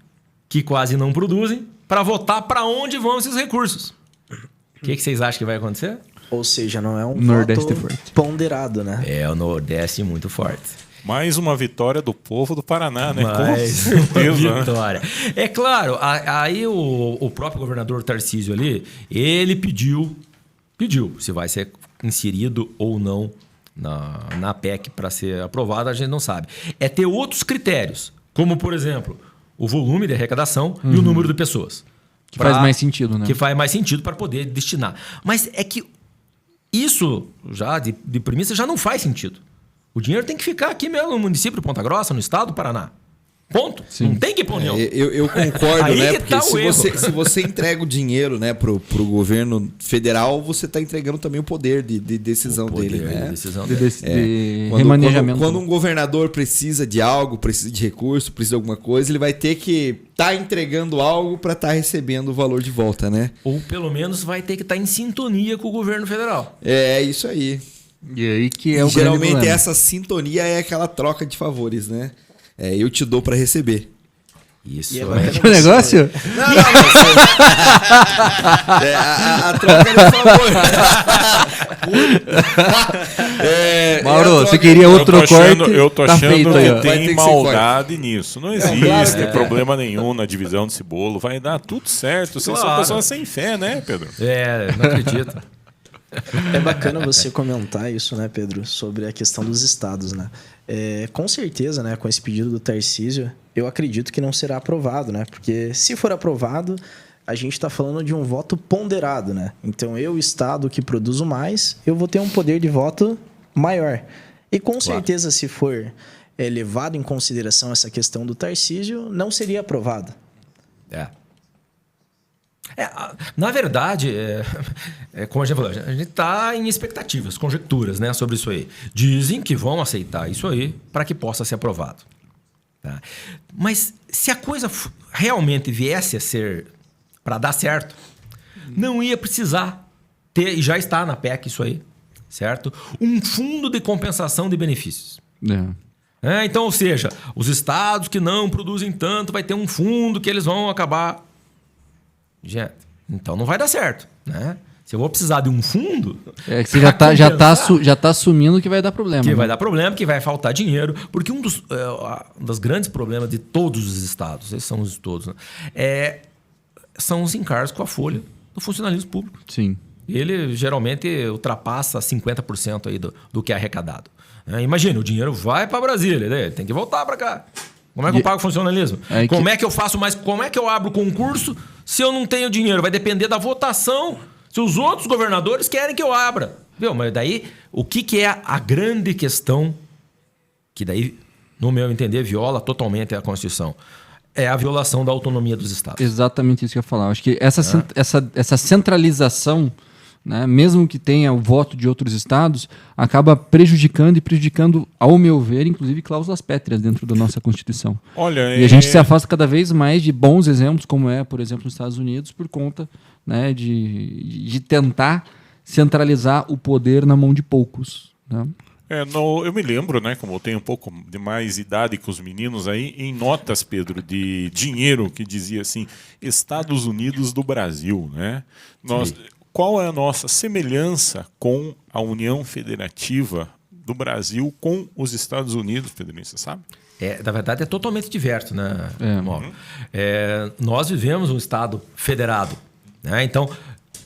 que quase não produzem para votar para onde vão esses recursos. O que vocês acham que vai acontecer? Ou seja, não é um Nordeste voto forte. ponderado, né? É o Nordeste muito forte. Mais uma vitória do povo do Paraná, né? Mais Com certeza. uma vitória. É claro, aí o próprio governador Tarcísio ali, ele pediu se vai ser inserido ou não na PEC para ser aprovada, a gente não sabe. É ter outros critérios, como, por exemplo, o volume de arrecadação e o número de pessoas. Que faz mais sentido, né? Que faz mais sentido para poder destinar. Mas é que isso, já de premissa, já não faz sentido. O dinheiro tem que ficar aqui mesmo no município de Ponta Grossa, no estado do Paraná. Ponto. Sim. Não tem que ir pra União. Eu concordo, Aí né? que Porque tá o erro. se você entrega o dinheiro, né, pro governo federal, você está entregando também o poder de decisão dele, né? Decisão De, dele. de Quando- remanejamento. Quando um governador precisa de algo, precisa de recurso, precisa de alguma coisa, ele vai ter que estar entregando algo para estar recebendo o valor de volta, né? Ou pelo menos vai ter que estar em sintonia com o governo federal. É isso aí. E aí que E é o grande geralmente problema. essa sintonia é aquela troca de favores, né? Eu te dou para receber. Isso E agora é. eu Que negócio? Não, a troca é de favor. Mauro, você queria outro corte? Eu tô tá achando feito aí, ó. que Vai ter tem que ser maldade nisso. Não existe claro que problema nenhum na divisão desse bolo. Vai dar tudo certo. Vocês são Claro. pessoas sem fé, né, Pedro? Não acredito. É bacana você comentar isso, né, Pedro, sobre a questão dos estados, né? Com certeza, né, com esse pedido do Tarcísio, eu acredito que não será aprovado, né? Porque se for aprovado, a gente está falando de um voto ponderado, né? Então, eu, estado que produzo mais, eu vou ter um poder de voto maior. E com certeza, se for levado em consideração essa questão do Tarcísio, não seria aprovado. Na verdade, como a gente falou, a gente está em expectativas, conjecturas, né, sobre isso aí. Dizem que vão aceitar isso aí para que possa ser aprovado. Tá? Mas se a coisa realmente viesse a ser para dar certo, não ia precisar ter, e já está na PEC isso aí, certo? Um fundo de compensação de benefícios. Então, ou seja, os estados que não produzem tanto vai ter um fundo que eles vão acabar... Gente, então não vai dar certo, né? Se eu vou precisar de um fundo... É que você já tá assumindo que vai dar problema. Que né? vai dar problema, que vai faltar dinheiro. Porque um dos grandes problemas de todos os estados, esses são os todos, né? São os encargos com a folha do funcionalismo público. Sim. Ele geralmente ultrapassa 50% aí do que é arrecadado. Imagina, o dinheiro vai para Brasília, né? Tem que voltar para cá. Como é que eu pago o funcionalismo? Como é que eu faço mais? Como é que eu abro concurso se eu não tenho dinheiro? Vai depender da votação. Se os outros governadores querem que eu abra. Viu? Mas daí, o que é a grande questão que daí, no meu entender, viola totalmente a Constituição? É a violação da autonomia dos estados. Exatamente isso que eu ia falar. Acho que essa centralização, né, mesmo que tenha o voto de outros estados, acaba prejudicando, ao meu ver, inclusive cláusulas pétreas dentro da nossa Constituição. Olha, E a gente se afasta cada vez mais de bons exemplos, como por exemplo, nos Estados Unidos, por conta, né, de tentar centralizar o poder na mão de poucos. Né? Eu me lembro, né, como eu tenho um pouco de mais idade que os meninos aí, em notas, Pedro, de dinheiro, que dizia assim, Estados Unidos do Brasil, né? Qual é a nossa semelhança com a União Federativa do Brasil com os Estados Unidos, Pedrinho, você sabe? Na verdade, é totalmente diverso, né, Mauro? Nós vivemos um Estado federado, né? Então,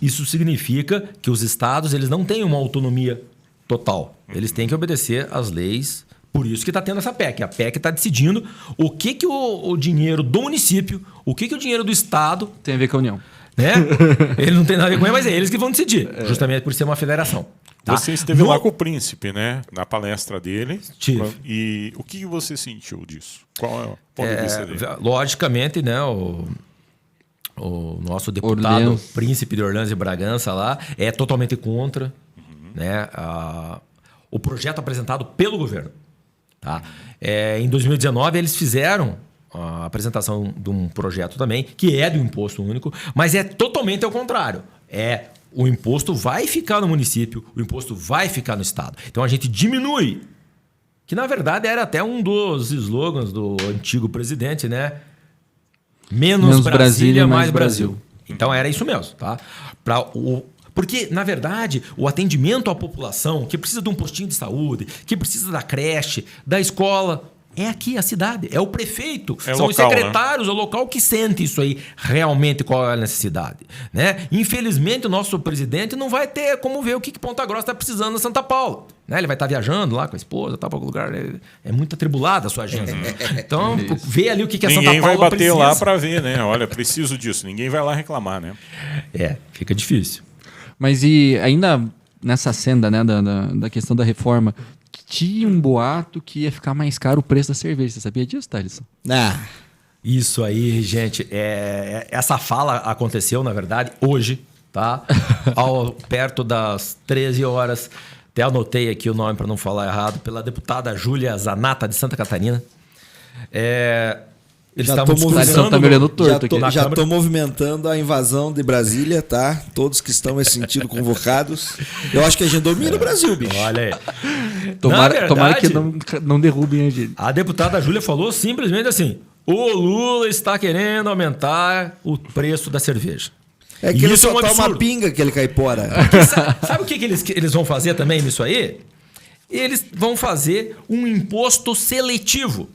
isso significa que os estados eles não têm uma autonomia total. Eles têm que obedecer às leis. Por isso que está tendo essa PEC. A PEC está decidindo o que o dinheiro do município, o que o dinheiro do estado... Tem a ver com a União. Né? Ele não tem nada a ver com ele, mas é eles que vão decidir. Justamente por ser uma federação. Tá? Você esteve lá com o príncipe, né? Na palestra dele. Tive. E o que você sentiu disso? Qual é o ponto de vista dele? Logicamente, né? O nosso deputado príncipe de Orleans e Bragança lá é totalmente contra, né? O projeto apresentado pelo governo. Tá? Em 2019, eles fizeram a apresentação de um projeto também, que é do imposto único, mas é totalmente ao contrário. O imposto vai ficar no município, o imposto vai ficar no estado. Então a gente diminui, que na verdade era até um dos slogans do antigo presidente, né? Menos Brasília, mais Brasil. Então era isso mesmo, tá? Porque, na verdade, o atendimento à população que precisa de um postinho de saúde, que precisa da creche, da escola, é aqui a cidade, é o prefeito, são local, os secretários, né? O local que sente isso aí, realmente qual é a necessidade. Né? Infelizmente, o nosso presidente não vai ter como ver o que Ponta Grossa está precisando na Santa Paula. Né? Ele vai estar viajando lá com a esposa, tá para algum lugar, é muito atribulada a sua agenda. Então, vê ali o que a Santa Paula precisa. Ninguém vai bater lá para ver, né? Olha, preciso disso. Ninguém vai lá reclamar, né? Fica difícil. Mas e ainda nessa senda, né, da questão da reforma, tinha um boato que ia ficar mais caro o preço da cerveja. Você sabia disso, Thaleson? Isso aí, gente. Essa fala aconteceu, na verdade, hoje, tá? Perto das 13 horas. Até anotei aqui o nome para não falar errado, pela deputada Júlia Zanata, de Santa Catarina. Eles estavam discursando... Tá me olhando torto aqui. Já estou movimentando a invasão de Brasília, tá? Todos que estão nesse sentido convocados. Eu acho que a gente domina o Brasil, bicho. Olha aí. Tomara que não derrubem a gente. A deputada Júlia falou simplesmente assim: o Lula está querendo aumentar o preço da cerveja. É que E ele isso é só um toma absurdo. pinga, aquele caipora. Sabe o que eles vão fazer também nisso aí? Eles vão fazer um imposto seletivo.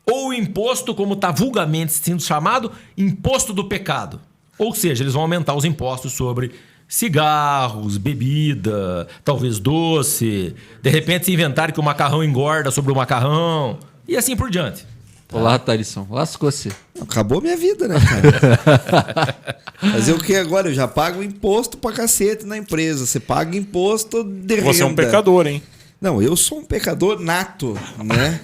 Ou imposto, como está vulgarmente sendo chamado, imposto do pecado. Ou seja, eles vão aumentar os impostos sobre cigarros, bebida, talvez doce. De repente se inventarem que o macarrão engorda sobre o macarrão. E assim por diante. Olá, Thalisson. Lascou-se. Acabou minha vida, né, cara? Fazer o que agora? Eu já pago imposto pra cacete na empresa. Você paga imposto de renda. Você é um pecador, hein? Não, eu sou um pecador nato, né?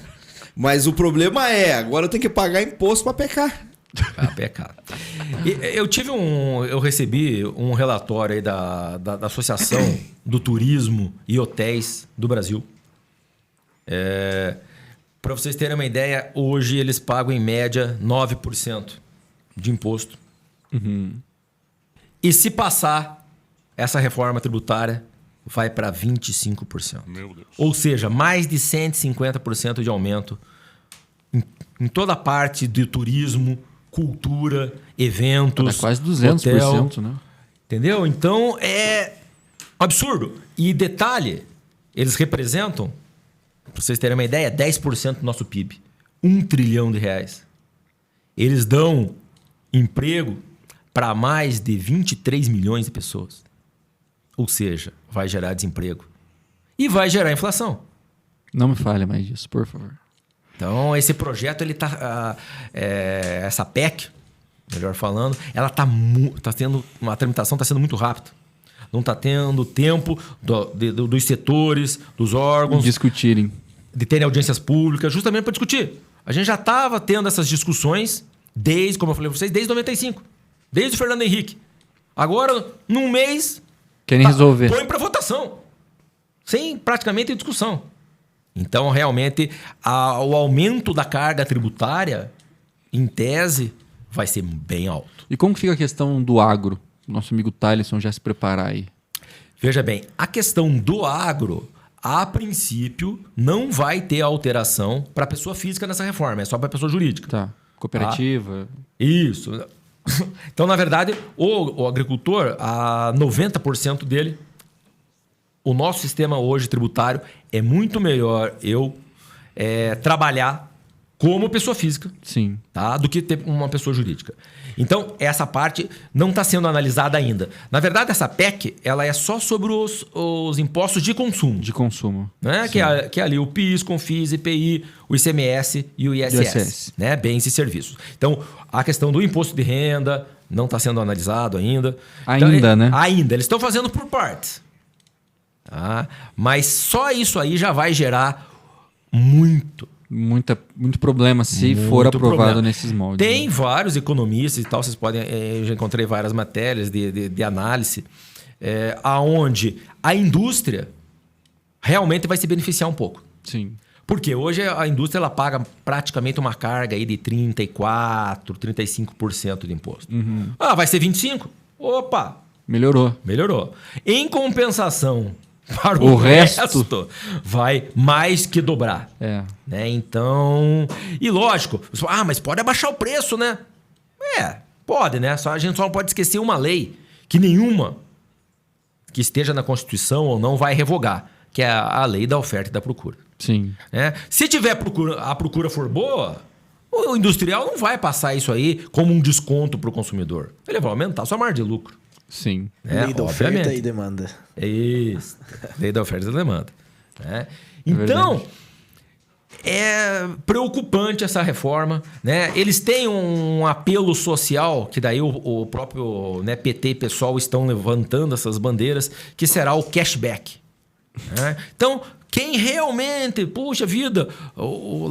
Mas o problema é, agora eu tenho que pagar imposto pra pecar. Pecado. Eu recebi um relatório aí da Associação do Turismo e Hotéis do Brasil. Para vocês terem uma ideia, hoje eles pagam em média 9% de imposto. E se passar essa reforma tributária, vai para 25%. Meu Deus. Ou seja, mais de 150% de aumento em toda a parte de turismo, cultura, eventos. Dá quase 200%, hotel, né? entendeu? Então é absurdo. E detalhe, eles representam, para vocês terem uma ideia, 10% do nosso PIB. 1 trilhão de reais. Eles dão emprego para mais de 23 milhões de pessoas. Ou seja, vai gerar desemprego. E vai gerar inflação. Não me fale mais disso, por favor. Então, esse projeto, ele tá. Essa PEC, melhor falando, ela tá tendo. A tramitação está sendo muito rápida. Não está tendo tempo dos setores, dos órgãos. Discutirem. De terem audiências públicas, justamente para discutir. A gente já estava tendo essas discussões desde, como eu falei para vocês, desde 95. Desde o Fernando Henrique. Agora, num mês. Querem resolver. Põe para votação. Sem praticamente discussão. Então, realmente, o aumento da carga tributária, em tese, vai ser bem alto. E como que fica a questão do agro? Nosso amigo Thalisson já se preparar aí. Veja bem, a questão do agro, a princípio, não vai ter alteração para a pessoa física nessa reforma. É só para a pessoa jurídica. Tá. Cooperativa. Isso. Então, na verdade, o agricultor, a 90% dele, o nosso sistema hoje tributário é muito melhor trabalhar como pessoa física, Sim. tá? Do que ter uma pessoa jurídica. Então, essa parte não está sendo analisada ainda. Na verdade, essa PEC ela é só sobre os impostos de consumo. De consumo. Né? Que é ali o PIS, CONFIS, IPI, o ICMS e o ISS. Né? Bens e serviços. Então, a questão do imposto de renda não está sendo analisado ainda. Ainda, então, né? Ainda. Eles estão fazendo por partes. Tá? Mas só isso aí já vai gerar muito problema se for aprovado nesses moldes. Tem vários economistas e tal, vocês podem. Eu já encontrei várias matérias de análise, aonde a indústria realmente vai se beneficiar um pouco. Sim. Porque hoje a indústria ela paga praticamente uma carga aí de 34%, 35% de imposto. Uhum. Vai ser 25%? Opa! Melhorou. Em compensação, para o resto vai mais que dobrar. Né? Então, e lógico, mas pode abaixar o preço, né? Pode, né? A gente só não pode esquecer uma lei que nenhuma que esteja na Constituição ou não vai revogar, que é a lei da oferta e da procura. Sim. Se tiver a procura for boa, o industrial não vai passar isso aí como um desconto para o consumidor. Ele vai aumentar a sua margem de lucro. Sim. Lei da oferta e demanda. É isso. Lei da oferta e demanda. Então, é preocupante essa reforma. Né? Eles têm um apelo social, que daí o próprio PT e PSOL estão levantando essas bandeiras, que será o cashback. Né? Então, quem realmente, puxa vida, o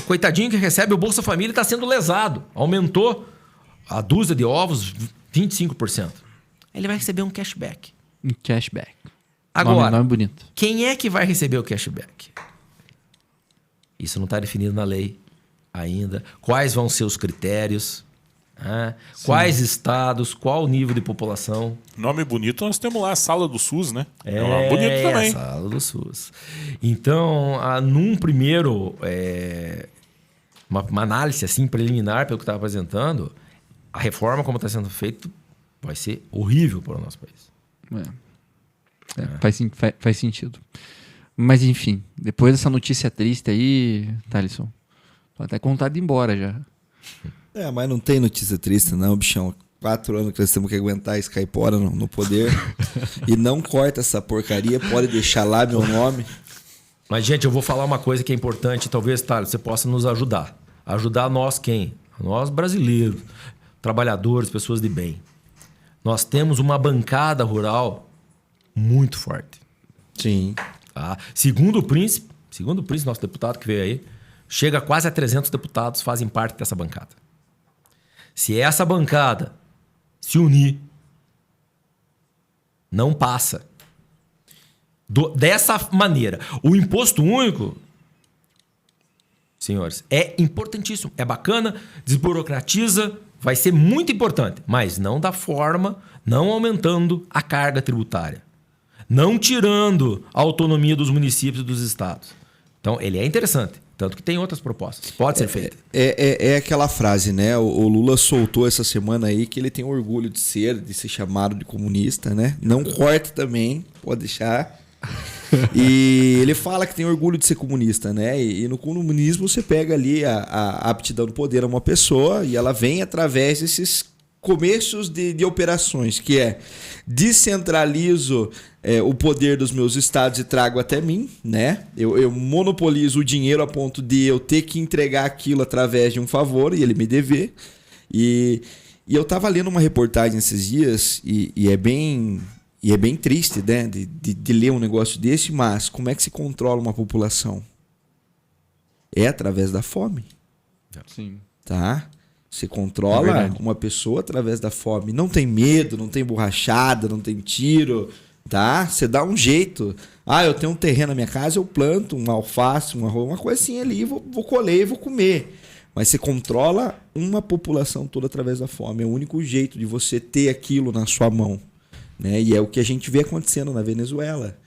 coitadinho que recebe o Bolsa Família está sendo lesado. Aumentou a dúzia de ovos 25%. Ele vai receber um cashback. Um cashback. Agora, nome bonito. Quem é que vai receber o cashback? Isso não está definido na lei ainda. Quais vão ser os critérios? Quais estados? Qual o nível de população? Nome bonito, nós temos lá a Sala do SUS, né? Bonito também. A Sala do SUS. Então, num primeiro... uma análise assim, preliminar, pelo que estava apresentando, a reforma, como está sendo feita, vai ser horrível para o nosso país. Faz sentido. Mas enfim, depois dessa notícia triste aí, Thalisson, tô até com vontade de ir embora já. Mas não tem notícia triste não, bichão. 4 anos que nós temos que aguentar esse caipora no poder. E não corta essa porcaria, pode deixar lá meu nome. Mas, gente, eu vou falar uma coisa que é importante, talvez, Thales, você possa nos ajudar. Ajudar nós quem? Nós brasileiros, trabalhadores, pessoas de bem. Nós temos uma bancada rural muito forte. Sim. Tá? Segundo o Príncipe, nosso deputado que veio aí, chega quase a 300 deputados fazem parte dessa bancada. Se essa bancada se unir, não passa. Dessa maneira. O imposto único, senhores, é importantíssimo. É bacana, desburocratiza, vai ser muito importante. Mas não da forma, não aumentando a carga tributária. Não tirando a autonomia dos municípios e dos estados. Então, ele é interessante. Tanto que tem outras propostas. Pode ser feito. É aquela frase, né? O Lula soltou essa semana aí que ele tem orgulho de ser chamado de comunista, né? Não corte também, pode deixar. E ele fala que tem orgulho de ser comunista, né? E no comunismo você pega ali a aptidão do poder a uma pessoa e ela vem através desses começos de operações, que é descentralizo o poder dos meus estados e trago até mim, né? Eu monopolizo o dinheiro a ponto de eu ter que entregar aquilo através de um favor e ele me dever. E eu tava lendo uma reportagem esses dias e é bem triste, né? De ler um negócio desse, mas como é que se controla uma população? É através da fome. Sim. Tá? Você controla uma pessoa através da fome. Não tem medo, não tem borrachada, não tem tiro, tá? Você dá um jeito. Eu tenho um terreno na minha casa, eu planto uma alface, uma coisinha ali, vou colher e vou comer. Mas você controla uma população toda através da fome. É o único jeito de você ter aquilo na sua mão, né? E é o que a gente vê acontecendo na Venezuela.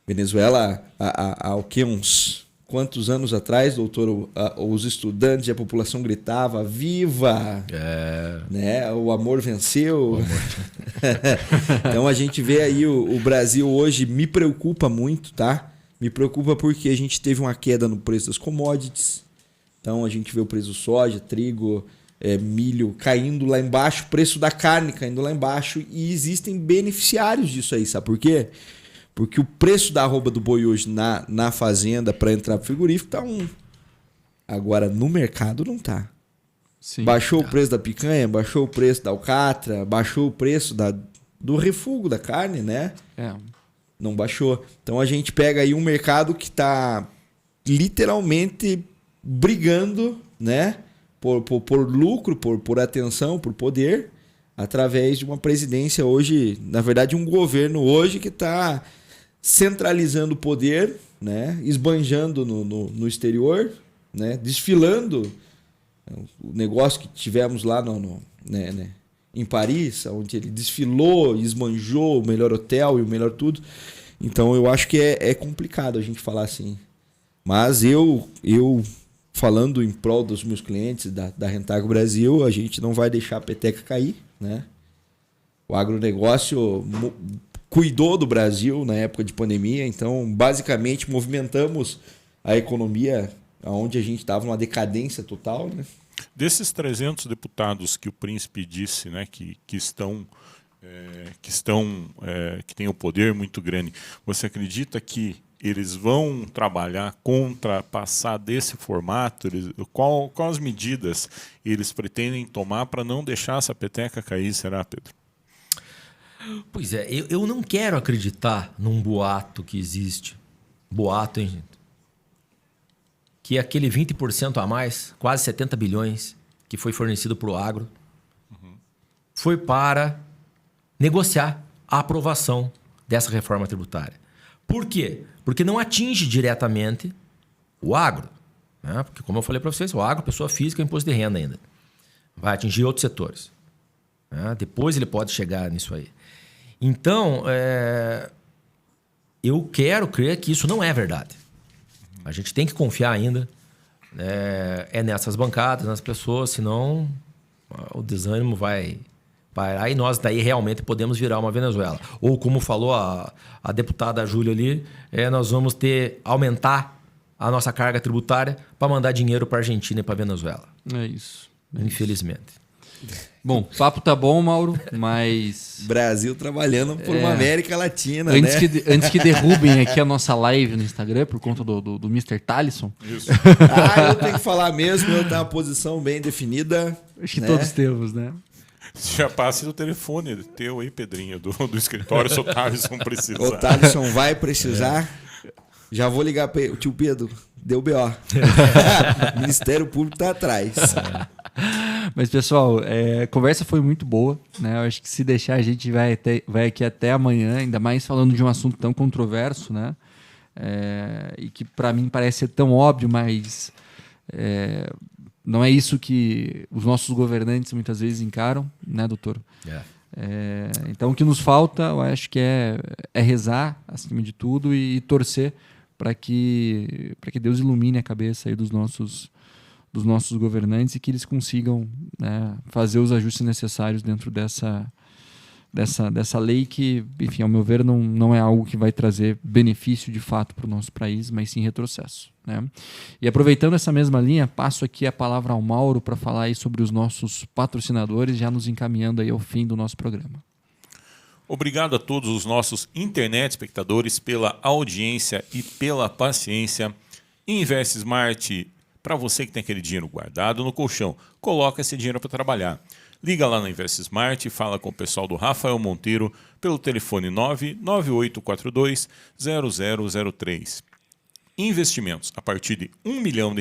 Venezuela, há o quê? Uns quantos anos atrás, doutor, os estudantes e a população gritavam viva, né? O amor venceu. Então a gente vê aí o Brasil hoje, me preocupa muito, tá? Me preocupa porque a gente teve uma queda no preço das commodities. Então a gente vê o preço do soja, trigo, milho caindo lá embaixo, o preço da carne caindo lá embaixo, e existem beneficiários disso aí, sabe por quê? Porque o preço da arroba do boi hoje na fazenda para entrar pro frigorífico tá 1. Agora no mercado não tá. Sim. Baixou o preço da picanha, baixou o preço da alcatra, baixou o preço do refugo da carne, né? Não baixou. Então a gente pega aí um mercado que tá literalmente brigando, né? Por lucro, por atenção, por poder, através de uma presidência hoje, na verdade um governo hoje que está centralizando o poder, né? Esbanjando no exterior, né? Desfilando o negócio que tivemos lá em Paris, onde ele desfilou e esbanjou o melhor hotel e o melhor tudo. Então eu acho que é complicado a gente falar assim. Mas eu falando em prol dos meus clientes da Rentago Brasil, a gente não vai deixar a peteca cair, né? O agronegócio cuidou do Brasil na época de pandemia, então basicamente movimentamos a economia onde a gente estava numa decadência total, né? Desses 300 deputados que o Príncipe disse, né, que têm o poder muito grande, você acredita que eles vão trabalhar contra passar desse formato? Quais medidas eles pretendem tomar para não deixar essa peteca cair, será, Pedro? Pois é, eu não quero acreditar num boato que existe. Boato, hein, gente? Que aquele 20% a mais, quase 70 bilhões, que foi fornecido para o agro, foi para negociar a aprovação dessa reforma tributária. Por quê? Porque não atinge diretamente o agro, né? Porque, como eu falei para vocês, o agro, pessoa física, é imposto de renda ainda. Vai atingir outros setores, né? Depois ele pode chegar nisso aí. Então, eu quero crer que isso não é verdade. A gente tem que confiar ainda nessas bancadas, nas pessoas, senão o desânimo vai Aí nós daí realmente podemos virar uma Venezuela. Ou como falou a deputada Júlia ali, nós vamos aumentar a nossa carga tributária para mandar dinheiro para a Argentina e para a Venezuela. É isso. Infelizmente. Bom, o papo tá bom, Mauro, mas... Brasil trabalhando por uma América Latina, antes né? Antes que derrubem aqui a nossa live no Instagram por conta do Mr. Talisson. Isso. Eu tenho que falar mesmo, eu tenho uma posição bem definida. Acho que né? todos temos, né? Já passe o telefone teu aí, Pedrinho, do escritório, se o Thaleson precisar. O Thaleson vai precisar. Já vou ligar para o tio Pedro. Deu BO. Ministério Público tá atrás. Mas, pessoal, a conversa foi muito boa, né? Eu acho que se deixar, a gente vai aqui até amanhã, ainda mais falando de um assunto tão controverso, né? E que para mim parece ser tão óbvio, mas não é isso que os nossos governantes muitas vezes encaram, né, doutor? Então, o que nos falta, eu acho que é rezar, acima de tudo, e torcer para que Deus ilumine a cabeça aí dos nossos governantes e que eles consigam, né, fazer os ajustes necessários dentro dessa lei que, enfim, ao meu ver, não é algo que vai trazer benefício de fato para o nosso país, mas sim retrocesso, né? E aproveitando essa mesma linha, passo aqui a palavra ao Mauro para falar aí sobre os nossos patrocinadores, já nos encaminhando aí ao fim do nosso programa. Obrigado a todos os nossos internet espectadores pela audiência e pela paciência. Invest Smart, para você que tem aquele dinheiro guardado no colchão, coloca esse dinheiro para trabalhar. Liga lá na Invest Smart e fala com o pessoal do Rafael Monteiro pelo telefone 998420003. Investimentos a partir de R$1 milhão,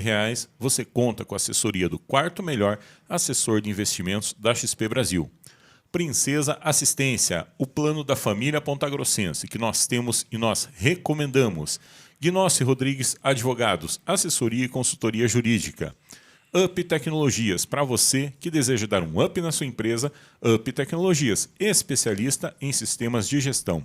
você conta com a assessoria do quarto melhor assessor de investimentos da XP Brasil. Princesa Assistência, o plano da família pontagrossense que nós temos e nós recomendamos. Gnóssi Rodrigues Advogados, assessoria e consultoria jurídica. Up Tecnologias, para você que deseja dar um up na sua empresa, Up Tecnologias, especialista em sistemas de gestão.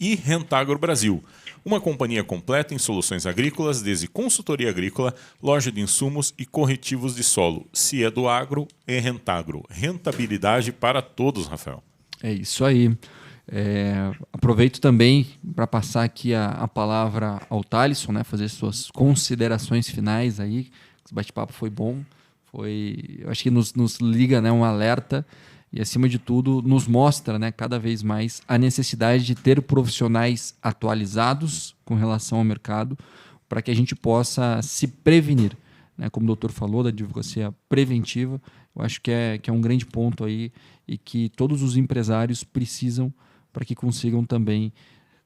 E Rentagro Brasil, uma companhia completa em soluções agrícolas, desde consultoria agrícola, loja de insumos e corretivos de solo. Se é do agro, é Rentagro. Rentabilidade para todos, Rafael. É isso aí. Aproveito também para passar aqui a palavra ao Thaleson, né, fazer suas considerações finais aí. Esse bate-papo foi bom, eu acho que nos liga, né, um alerta e, acima de tudo, nos mostra, né, cada vez mais a necessidade de ter profissionais atualizados com relação ao mercado para que a gente possa se prevenir, né, como o doutor falou, da advocacia preventiva. Eu acho que é um grande ponto aí e que todos os empresários precisam para que consigam também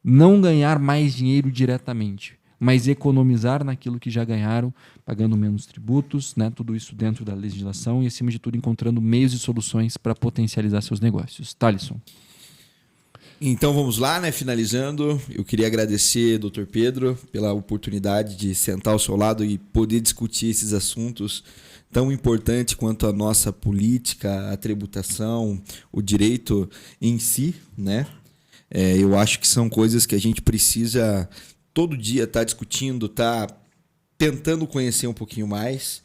não ganhar mais dinheiro diretamente, mas economizar naquilo que já ganharam, pagando menos tributos, né? Tudo isso dentro da legislação e, acima de tudo, encontrando meios e soluções para potencializar seus negócios. Thaleson. Então vamos lá, né? Finalizando, eu queria agradecer, Dr. Pedro, pela oportunidade de sentar ao seu lado e poder discutir esses assuntos tão importantes quanto a nossa política, a tributação, o direito em si, né? Eu acho que são coisas que a gente precisa todo dia estar discutindo, estar tentando conhecer um pouquinho mais.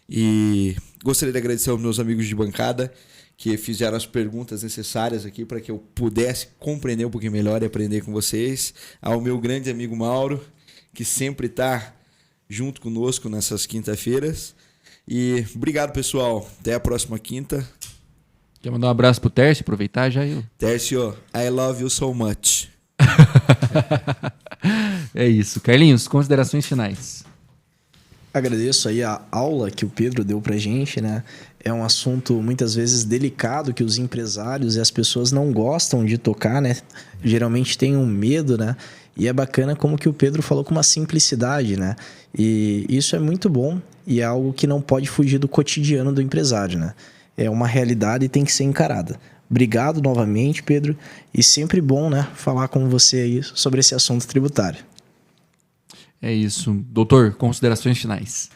E gostaria de agradecer aos meus amigos de bancada que fizeram as perguntas necessárias aqui para que eu pudesse compreender um pouquinho melhor e aprender com vocês. Ao meu grande amigo Mauro, que sempre está junto conosco nessas quinta-feiras. E obrigado, pessoal. Até a próxima quinta. Quer mandar um abraço pro Tércio? Aproveitar já. Tércio, I love you so much. É isso. Carlinhos, considerações finais. Agradeço aí a aula que o Pedro deu pra gente, né? É um assunto muitas vezes delicado que os empresários e as pessoas não gostam de tocar, né? Geralmente tem um medo, né? E é bacana como que o Pedro falou com uma simplicidade, né? E isso é muito bom e é algo que não pode fugir do cotidiano do empresário, né? É uma realidade e tem que ser encarada. Obrigado novamente, Pedro. E sempre bom, né, falar com você aí sobre esse assunto tributário. É isso. Doutor, considerações finais.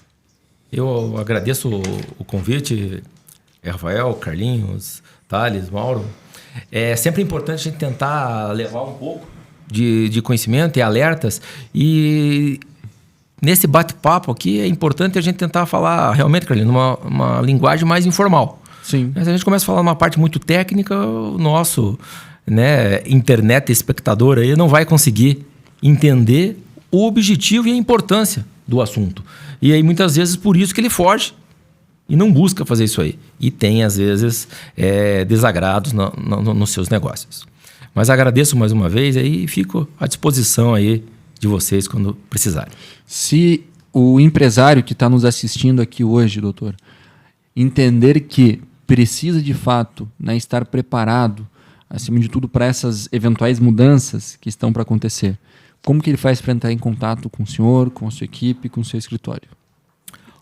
Eu agradeço o convite, Rafael, Carlinhos, Thales, Mauro. É sempre importante a gente tentar levar um pouco de conhecimento e alertas. E nesse bate-papo aqui é importante a gente tentar falar realmente, Carlinhos, numa linguagem mais informal. Sim. Mas a gente começa a falar uma parte muito técnica, o nosso, né, internet espectador aí não vai conseguir entender o objetivo e a importância do assunto. E aí, muitas vezes, por isso que ele foge e não busca fazer isso aí. E tem, às vezes, desagrados nos seus negócios. Mas agradeço mais uma vez e fico à disposição aí de vocês quando precisarem. Se o empresário que está nos assistindo aqui hoje, doutor, entender que precisa de fato, né, estar preparado, acima de tudo, para essas eventuais mudanças que estão para acontecer, como que ele faz para entrar em contato com o senhor, com a sua equipe, com o seu escritório?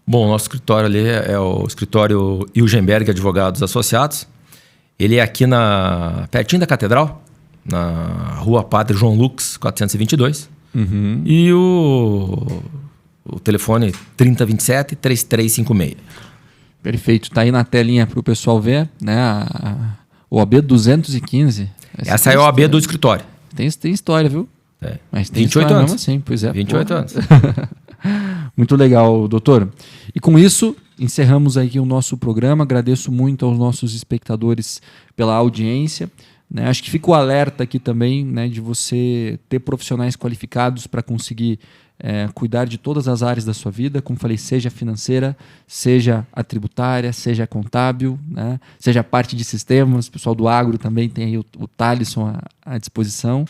Bom, o nosso escritório ali é o escritório Ilgenberg Advogados Associados. Ele é aqui pertinho da Catedral, na Rua Padre João Lux, 422. Uhum. E o telefone 3027-3356. Perfeito. Está aí na telinha para o pessoal ver, né? O OAB 215. Essa é a OAB do escritório. Tem história, viu? Mas tem 28 história anos. mesmo assim, pois é. 28 anos. Muito legal, doutor. E com isso, encerramos aqui o nosso programa. Agradeço muito aos nossos espectadores pela audiência. Né? Acho que fica o alerta aqui também, né, de você ter profissionais qualificados para conseguir cuidar de todas as áreas da sua vida, como falei, seja a financeira, seja a tributária, seja a contábil, né, seja a parte de sistemas. O pessoal do agro também tem aí o Thalisson à disposição.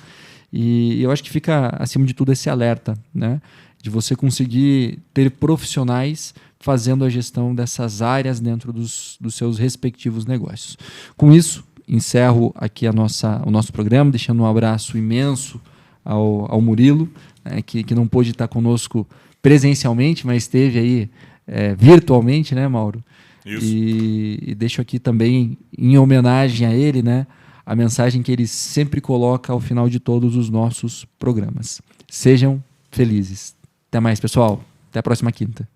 E eu acho que fica, acima de tudo, esse alerta, né, de você conseguir ter profissionais fazendo a gestão dessas áreas dentro dos seus respectivos negócios. Com isso, encerro aqui o nosso programa, deixando um abraço imenso ao Murilo, né, que não pôde estar conosco presencialmente, mas esteve aí virtualmente, né, Mauro? Isso. E deixo aqui também, em homenagem a ele, né, a mensagem que ele sempre coloca ao final de todos os nossos programas. Sejam felizes. Até mais, pessoal. Até a próxima quinta.